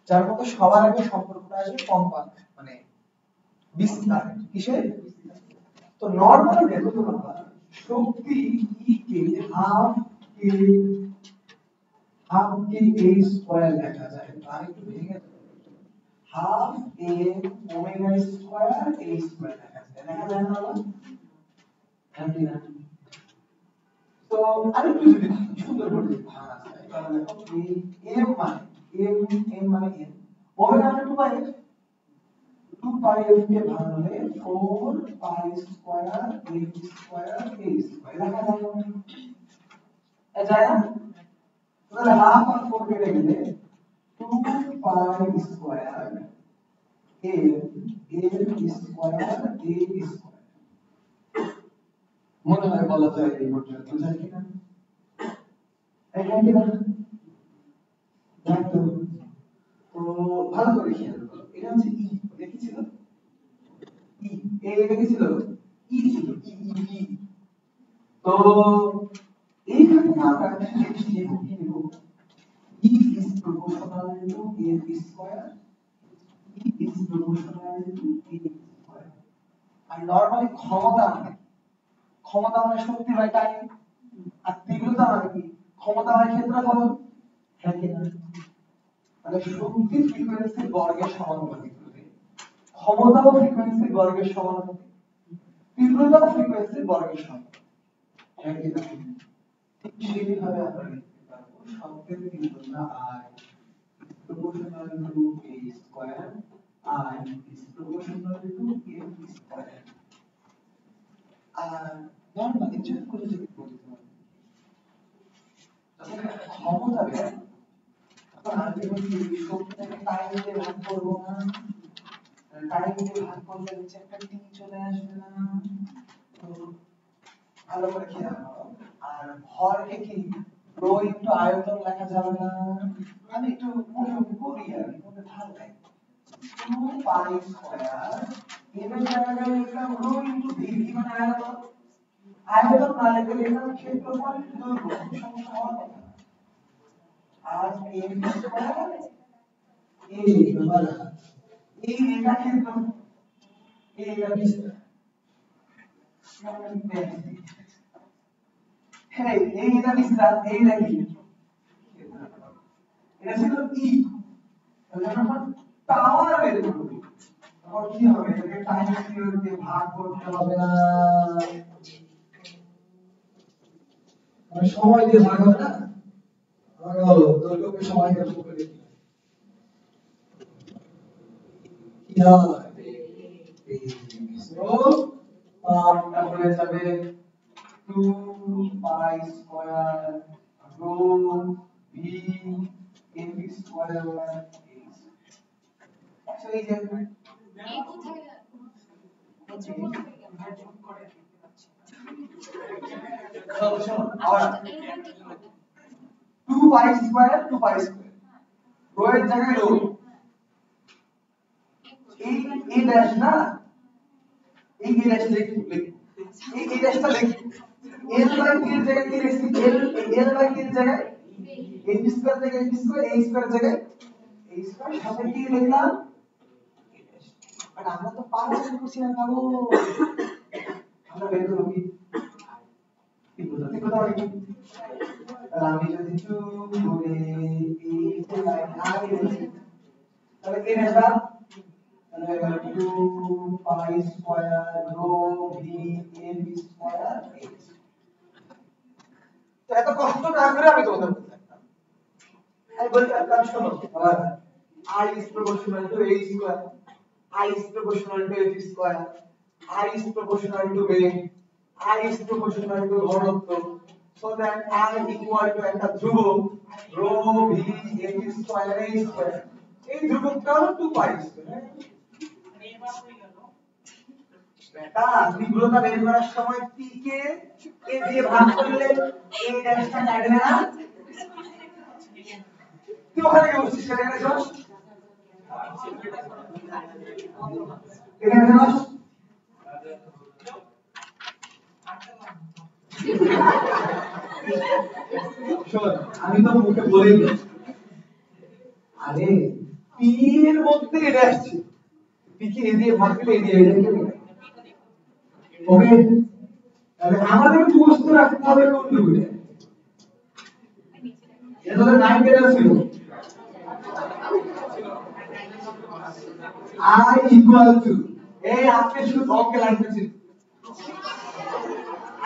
যার মধ্যে সবার আগে সম্পর্কটা আসবে কম্পাঙ্ক, মানে বিস্তার। কিসের? তো নরমালি দেখো তোমরা শক্তি E K half K a square লেখা যায়, তার একটু ভেঙে half a omega square a square লেখা যায়। লেখা যায় না? না, তো আরেকটু যদি সুন্দর করে ভাঙা যায় তাহলে m মানে m ওমেগা মানে 2πf কে ভাঙলে 4π² f² a² লেখা যায় না? তাহলে হাফ আর 4 কেটে গেলে 2π² f² a²। মনে হয় বলা যায় এই পর্যন্ত বুঝাই কিনা? এটা কি না? দেখো তো ভালো করে খেয়াল করো, এটা হচ্ছে ই দেখেছিল, ই এ দেখেছিল, ই ছিল, ই তো এইখানে আমরা একটা জিনিস লিখব, E is proportional to F square, E is proportional to A square. আর নরমালি ক্ষমতা মানে শক্তি বাই টাইম, আর তীব্রতা মানে কি? ক্ষমতা বাই ক্ষেত্রফল। হ্যাঁ কি না? মানে শক্তি ফ্রিকোয়েন্সি বর্গের সমানুপাতিক হবে, ক্ষমতা ও ফ্রিকোয়েন্সি বর্গের সমানুপাতিক, তীব্রতা ও ফ্রিকোয়েন্সি বর্গের সমানুপাতিক। হ্যাঁ কি না? ঠিক সেইভাবে আমরা লিখতে পারবো শব্দের তীব্রতা I proportional to a square, I is proportional to f square। আর নরমালি চেক করে যদি বলতে হয় তাহলে ক্ষমতা বের, তখন আলটিমেটলি শক্তিটাকে টাইম দিয়ে ভাগ করবো না, টাইম দিয়ে ভাগ করলে নিচে একটা টি চলে আসবে না। তো ভালো করে খেয়াল করো। আর ভরকে কি রো ইনটু আয়তন লেখা যাবে না? আমি একটু মুখে করি আর মনে ভালো লাগে, 2π² এর জায়গায় লিখলাম রো ইনটু ভি, মানে আয়তন। আয়তন না লিখে লিখলাম ক্ষেত্রফল দৈর্ঘ্য, সমস্যা হওয়ার কথা না। আর a² এই বাবা এই রেখা ক্ষেত্রফল এই বিস্তার, হ্যাঁ এই এটা বিস্তার, এই নাকি এটা ছিল ই। তাহলে যখন পাওয়ার বের করব তখন কি হবে? এটাকে টাইম পিরিয়ড দিয়ে ভাগ করতে হবে না, মানে সময় দিয়ে ভাগ হবে না। আমাকে বলো দৈর্ঘ্যকে সময় দিয়ে ভাগ করে কি হয়? সো পাওয়ারটা হয়ে যাবে 2π² রো ভি এফ স্কয়ার আচ্ছা এই যে আবার 2π² রো এর জায়গায় রো, এই ড্যাশ না, এই ড্যাশ লিখি, এই ড্যাশটা লিখি, এল বাই টি এর জায়গায় কি লিখছি, এল বাই টি এর জায়গায় এ স্কয়ার জায়গায় এ স্কয়ার, এই স্কয়ার জায়গায় এই স্কয়ার, সাথে কি লিখলাম, আর আমরা তো পারবো করছি না বাবু, আমরা বের করব কি বুঝতে কথা বলি। আমি যদি চুপ করে এই লাইন আগে লিখি তাহলে কি হবে, তাহলে 2 pi square rho V N square. তো এত কষ্ট না করে আমি তোমাদের বলতাম, আমি বলতে কাজ শোনো, r is proportional to a square, I is proportional to f square, I is proportional to a, I is proportional to ঘনত্ব, so that r equal to একটা ধ্রুবক rho v f square a square, এই ধ্রুবকটা হলো 2 pi square. বেটা তীব্রতা বের করার সময় p কে a দিয়ে ভাগ করলে এই ড্যাশটা কাটবে না, তুই ওখানে কি বলছিস, এখানে যাস, এখানে যাস, শোন আমি তো মুখে বলেই দিই, আরে পি এর মধ্যে এটা আসছে, পি কে এ দিয়ে ভাগ করলে এ দিয়ে ওকে, তাহলে আমাদের মুখস্থ রাখতে হবে কোনগুলো, এটা তো 9 কেটে ছিল, I equal to, এই আপনি শুধু অঙ্কে লাগতেছে,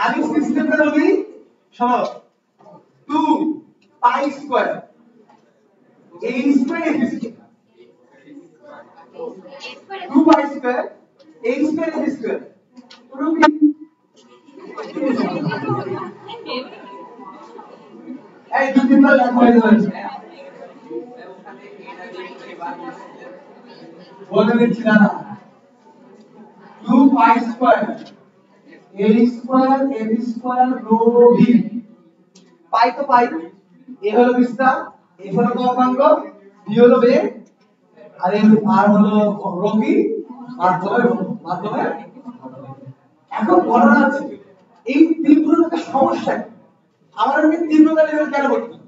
আমি সিস্টেমটা বলি শোনো, 2 pi square a square f square, 2 pi square a square f square, Ruby এই দুই তিনটা লেখা হয়ে যাবে, বলে দিচ্ছি না, 2 pi square a square f square rho V, pi তো পাই, এ হলো বিস্তার, এ হলো কম্পাঙ্ক, ভি হলো বেগ, আর এই আর হলো রো কি মাধ্যমে। এখন বলা আছে এই তীব্রতার সমস্যা, আমার কি তীব্রতা লেভেল কেন বলছি,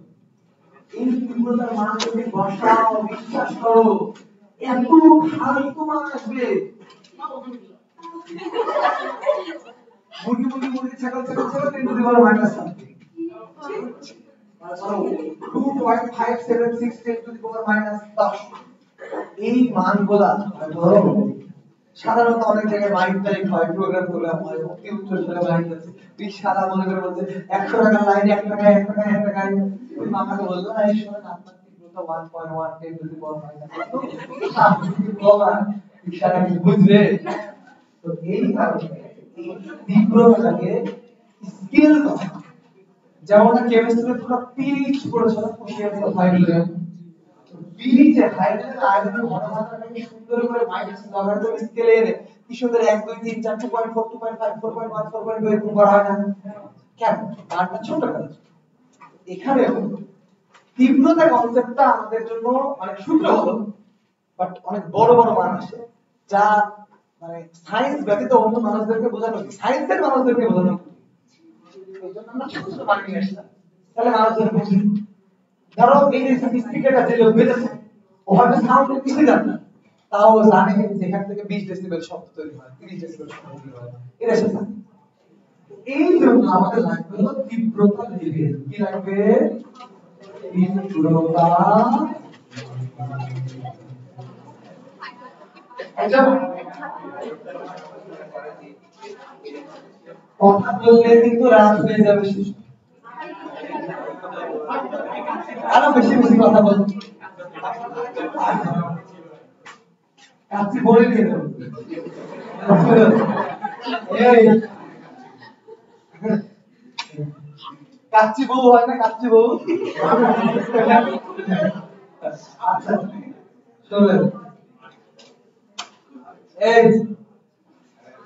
এই তীব্রতার মান যদি বসাও বিশ্বাস করো এত ফালতু মান আসবে, মুরগি ছাগল 10 to the power minus something, 2.576 10 to the power minus 10, এই মানগুলা ধরো সাধারণত অনেক জায়গায় মাইন্ড টাইপ হয়, প্রোগ্রাম হয়, অতি উচ্চ স্তরে মাইন্ড আছে, বিশালা মনে করে বলছে 100 টাকার লাইন 1 টাকা ওই মামাকে বললো এই শোনেন আপনার তীব্রতা 1.1 10 টু দি পাওয়ার মাইনাস, বাবা বিশালা কি বুঝবে, তো এই কারণে এই তীব্রতাকে স্কেল করা, যেমন কেমিস্ট্রিতে পুরো পিএইচ পড়েছিল, পরিমাণ অফ হাইড্রোজেন, পিএইচ এর হাইড্রোজেন আয়তন ঘনমাত্রাটাকে সুন্দর করে মাইনাস লগারিদম স্কেলে এনে কি সুন্দর 1 2 3 4 2.4 2.5 4.1 4.2 এরকম করা হয় না, কেন মানটা ছোট কেন, এখানে তীব্রতা কনসেপ্টটা আমাদের জন্য অনেক সূত্র হলো, বাট অনেক বড় বড় মান আসে, যা মানে সায়েন্স ব্যতীত অন্য মানুষদেরকে বোঝানো, সায়েন্সের মানুষদেরকে বোঝানো, এইজন্য আমরা ছোট ছোট মান নিয়ে আসলাম, তাহলে মানুষদের বুঝি, ধরো এই যে স্পিকারটা যে লোক বেজেছে ও হয়তো সাউন্ডের কিছু জানে না, তাও জানে যেখান থেকে 20 ডেসিবেল শব্দ তৈরি হয়, 30 ডেসিবেল শব্দ তৈরি হয়, এটা সে জানে, এই জন্য আমাদের লাগবে হলো তীব্রতা লেভেল, কি লাগবে, তীব্রতা, এটা কথা বললে কিন্তু রাত হয়ে যাবে, শেষ আরো বেশি বেশি কথা বল, কাচ্চি বলে দিয়ে দেব, এই কাচ্চি বউ হয় না, কাচ্চি বউ, আচ্ছা চলেন, এই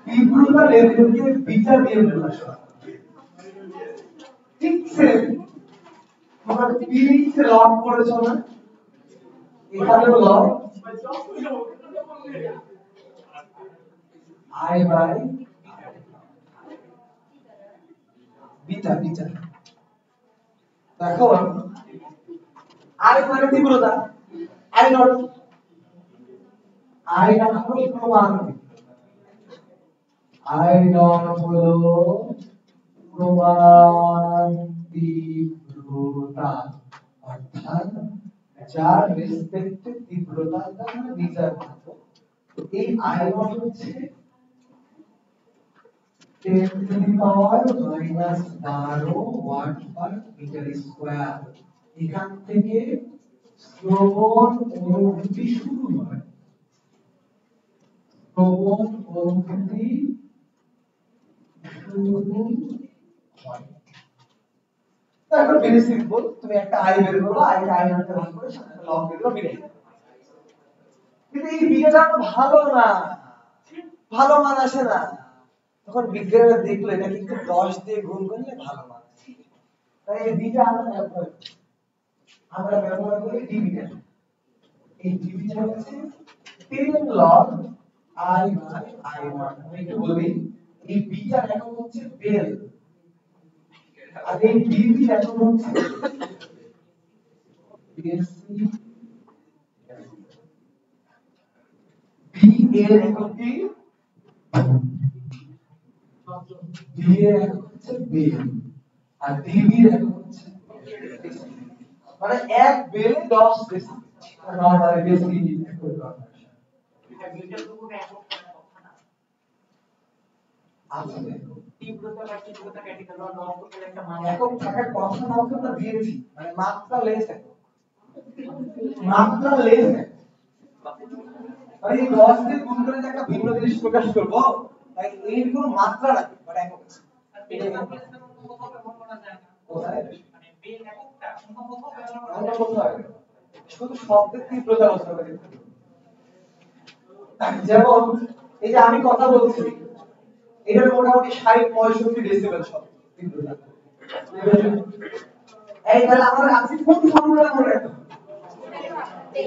তীব্রতা লেভেলকে বিচার দিয়ে প্রকাশ করা, ঠিক সেম তোমরা পিএইচ এর লগ করেছো না, এখানে হলো I বাই বিটা বিটা। এখন I মানে তীব্রতা, I নট, I নট হলো প্রমাণ, I নট হলো প্রমাণ তীব্রতা, অর্থাৎ যার রেসপেক্টে তীব্রতাটা আমরা বিচার করব। তো এই I নট হচ্ছে 10 to the power -12 watt per metre square. এখান থেকে শ্রবণ অনুভূতি শুরু হয়, শ্রবণ অনুভূতি শুরু হয়। এখন ভেরি সিম্পল, তুমি একটা আই বের করো, আইটা আই নামে ভাগ করে সাথে লগ দিয়ে দাও, বিটা। কিন্তু এই বিটাটা তো ভালো না, ভালো মান আসে না। তখন বিজ্ঞানীরা দেখলো এটা কিন্তু 10 দিয়ে গুণ করলে ভালো মান আসে। তাই এই বিটা আমরা ব্যবহার করি ডি বিটা। এই ডি বিটা হচ্ছে 10 log I বাই I1। আমি একটু বলি, এই বিটার একক হচ্ছে বেল, আর এই ডি বিটার একক হচ্ছে বেসি। বি এর একক কি? বি এর একক হচ্ছে বেল, আর ডিবি এর একক হচ্ছে ডেসি। মানে 1 বেলে 10 ডেসি, নরমাল ডেসি একই কনভার্সন। আচ্ছা দেখো, তীব্রতা বা তীব্রতা ক্যাটেগরি লগ করলে একটা মান একক থাকার কথা না হতো না দিয়েছি, মানে মাত্রা লেস একক, মাত্রা লেস একক। আর এই 10 দিয়ে গুণ করে যে একটা ভিন্ন জিনিস প্রকাশ করব, তাই এর কোনো মাত্রা রাখবে, বাট একক আছে। শুধু শব্দের তীব্রতা ব্যবস্থা করে, যেমন এই যে আমি কথা বলছি, এটার মোটামুটি 60-65 ডেসিবেল শব্দ তীব্রতা। এই তাহলে আমাদের আজকে কোন ফর্মুলা মনে রাখতে হবে? এই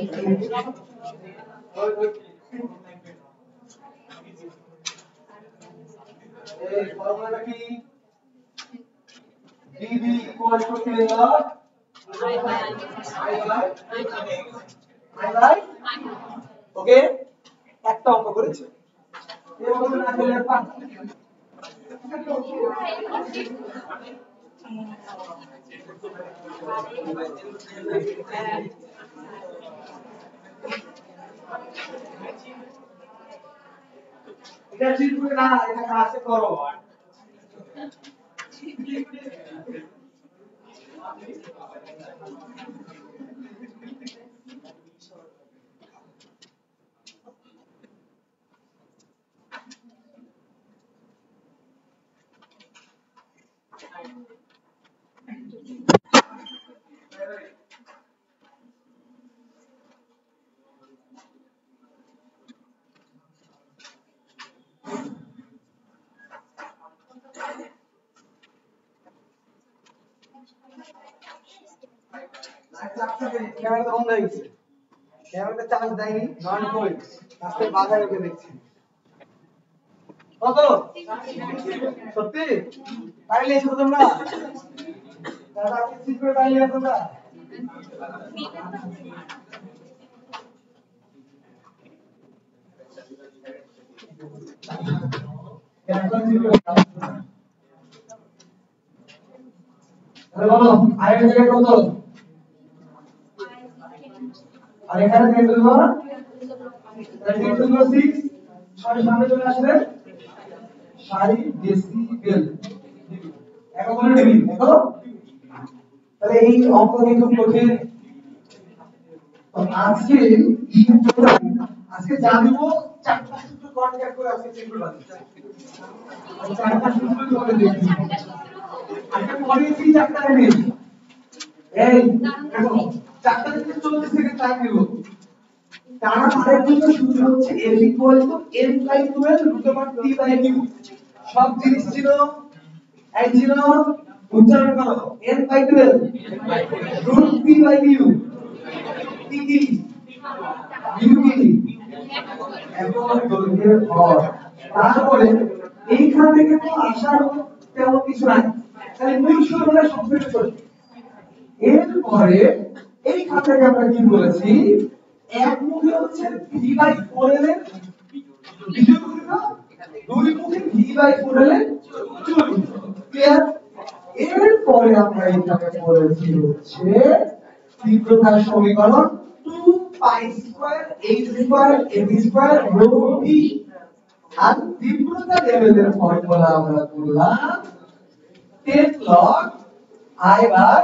ফর্মুলাটা কি? dB equal to k log I by ওকে, একটা অঙ্ক করেছে, এই অঙ্কটা না করলে আর পারবে না। এটা ঠিক করে না, এটা কাছে করো। ক্যামেরাটা বন্ধ হয়ে গেছে, ক্যামেরাটা চার্জ দেয়নি, নন ভোল্ট আজকে বাধা রেখে দেখছি। কত সত্যি? তাইলে এসো তোমরা, দাদা আপনি ঠিক করে তাইলে এসো তোমরা। বলো আয়ের জায়গায় কত? আর এখানে 10 টু দি পাওয়ার 6, 6 সামনে চলে আসবে 60 ডেসিবেল। এখন বলে ডিবি দেখো, তাহলে এই অঙ্ক কিন্তু কঠিন। তো আজকে যা দিব 4টা সূত্র কনভার্ট করে আজকে সিম্পল বানাবো। 4টা সূত্র তোমাদের দেখি, আজকে পড়িয়েছি 4টা জিনিস। এই দেখো 4টা থেকে 40 সেকেন্ড টাইম নিব। তার মানে দুটো সূত্র হচ্ছে F = n/12 √T/u। সব জিনিস ছিল এই ছিল, উচ্চারণ করো n/12 √T/u। কি কি বিউটি এমন দৈর্ঘ্যের ভর। তারপরে এইখান থেকে তো আসার তেমন কিছু নাই, তাহলে মূল সুর হলে সবথেকে ছোট। এরপরে এইখান থেকে আমরা কি বলেছি, একমুখী হচ্ছে v/4l এর বীজগণিত, দুইমুখী v/4l এর চতুর্ভুজ। ক্লিয়ার? এরপরে আমরা এখানে বলেছি হচ্ছে তীব্রতার সমীকরণ 2π² h² ab² আর তীব্রতা লেভেলের ফর্মুলা আমরা করলাম 10 log I/I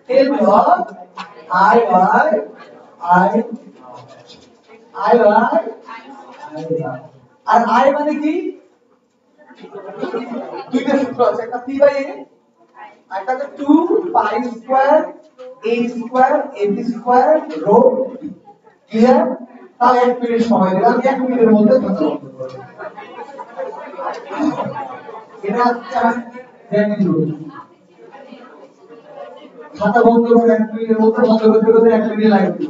10 log I/I R I মানে কি, দুইটা সূত্র আছে, একটা p/a আর একটা 2π² a² rho। ক্লিয়ার? তাও 1 মিনিট সময় দিলাম, 1 মিনিটের মধ্যে কথা বলতে হবে। এটা জেনে নিন, খাতা বন্ধ করে 1 মিনিটের মধ্যে বন্ধ করতে করতে 1 মিনিট লাগবে।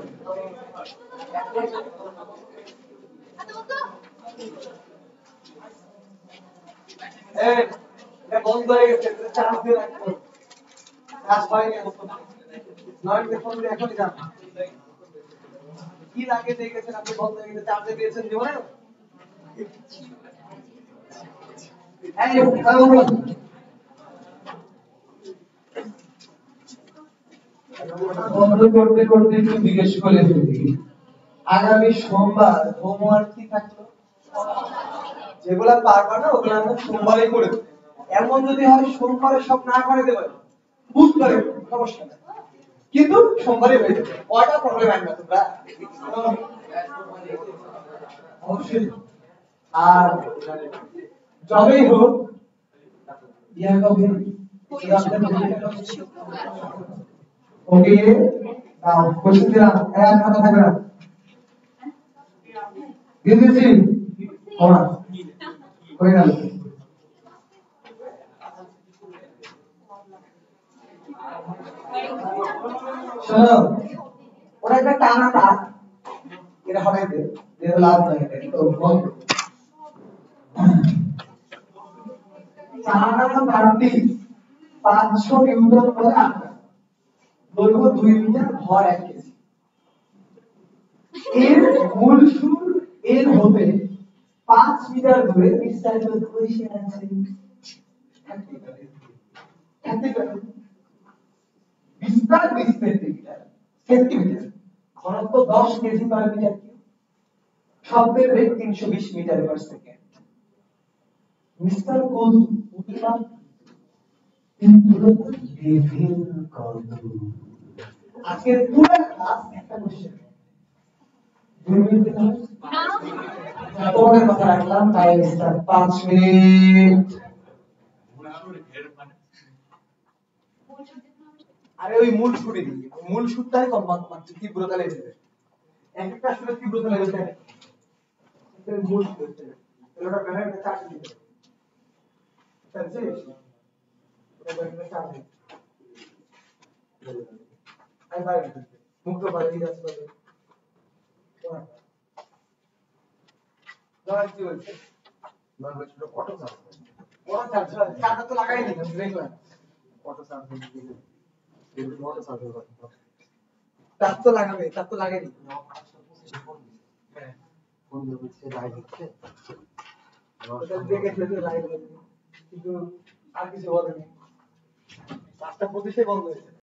এটা বন্ধ হয়ে গেছে, চার্জ দিয়ে রাখো, কাজ হয়নি এখন, নয়টা ফোন দিয়ে এখনই যান। কি লাগে দেখেছেন আপনি, বন্ধ হয়ে গেছে, চার্জে দিয়েছেন জীবনে। বন্ধ করতে করতে একটু জিজ্ঞেস করে ফেলি, আগামী সোমবার হোমওয়ার্ক কি থাকলো? যেগুলা পারবা না ওগুলা আমরা সোমবারে করে দেব। এমন যদি হয় সোমবারে সব না করে দেব, বুধবারে সমস্যা নেই, কিন্তু সোমবারে হয়ে যাবে। কয়টা প্রবলেম আনবে তোমরা? অবশ্যই। আর যবেই হোক ইয়া কবে ওকে নাও কোশ্চেন দিলাম, এক কথা থাকবে না দিয়েছি ওরা হয়ে গেল। শোনো, ওরা একটা টানা তার, এটা হটাইতে যেটা লাভ নাই, তো বল টানা তারটি 500 নিউটন করে আঁকা, দৈর্ঘ্য 2 মিটার, ভর 1 কেজি। এর মূল সুর এর হতে 5 মিটার দূরে বিস্তারিত বসে আছে। বিস্তার 20 সেন্টিমিটার, ঘনত্ব 10 কেজি পার মিটার কিউব, শব্দের বেগ 320 মিটার পার সেকেন্ড। মিস্টার কোল উৎপাদ তীব্রতা লেভেল কত? আজকের পুরো ক্লাস একটা কোশ্চেন, 2 মিনিট না তোমাদের কথা রাখলাম, টাইম স্টার্ট 5 মিনিট। আরে ওই মূল সুরে দিই, মূল সুরটাই কম মাত্র তীব্রতা লেভেল, একটা সুরে তীব্রতা লেভেল থাকে, এর মূল সুর এটা ব্যালেন্স চার্জ দিতে আছে, এটা ব্যালেন্স চার্জ দিতে আই ভাই মুক্ত করে দিয়ে আছে বলে দাঁড়া কি হচ্ছে না বলছিল auto charge, auto charge charge তো লাগাই নি রেগুলার অটো চার্জ দিয়ে তার তো লাগাবে, তার তো লাগাইনি ফোন দিচ্ছে লাইভ হচ্ছে, ওটা দেখেছে যে লাইভ হচ্ছে, কিন্তু আর কিছু বলেনি, 5টা 25 বন্ধ হয়েছে।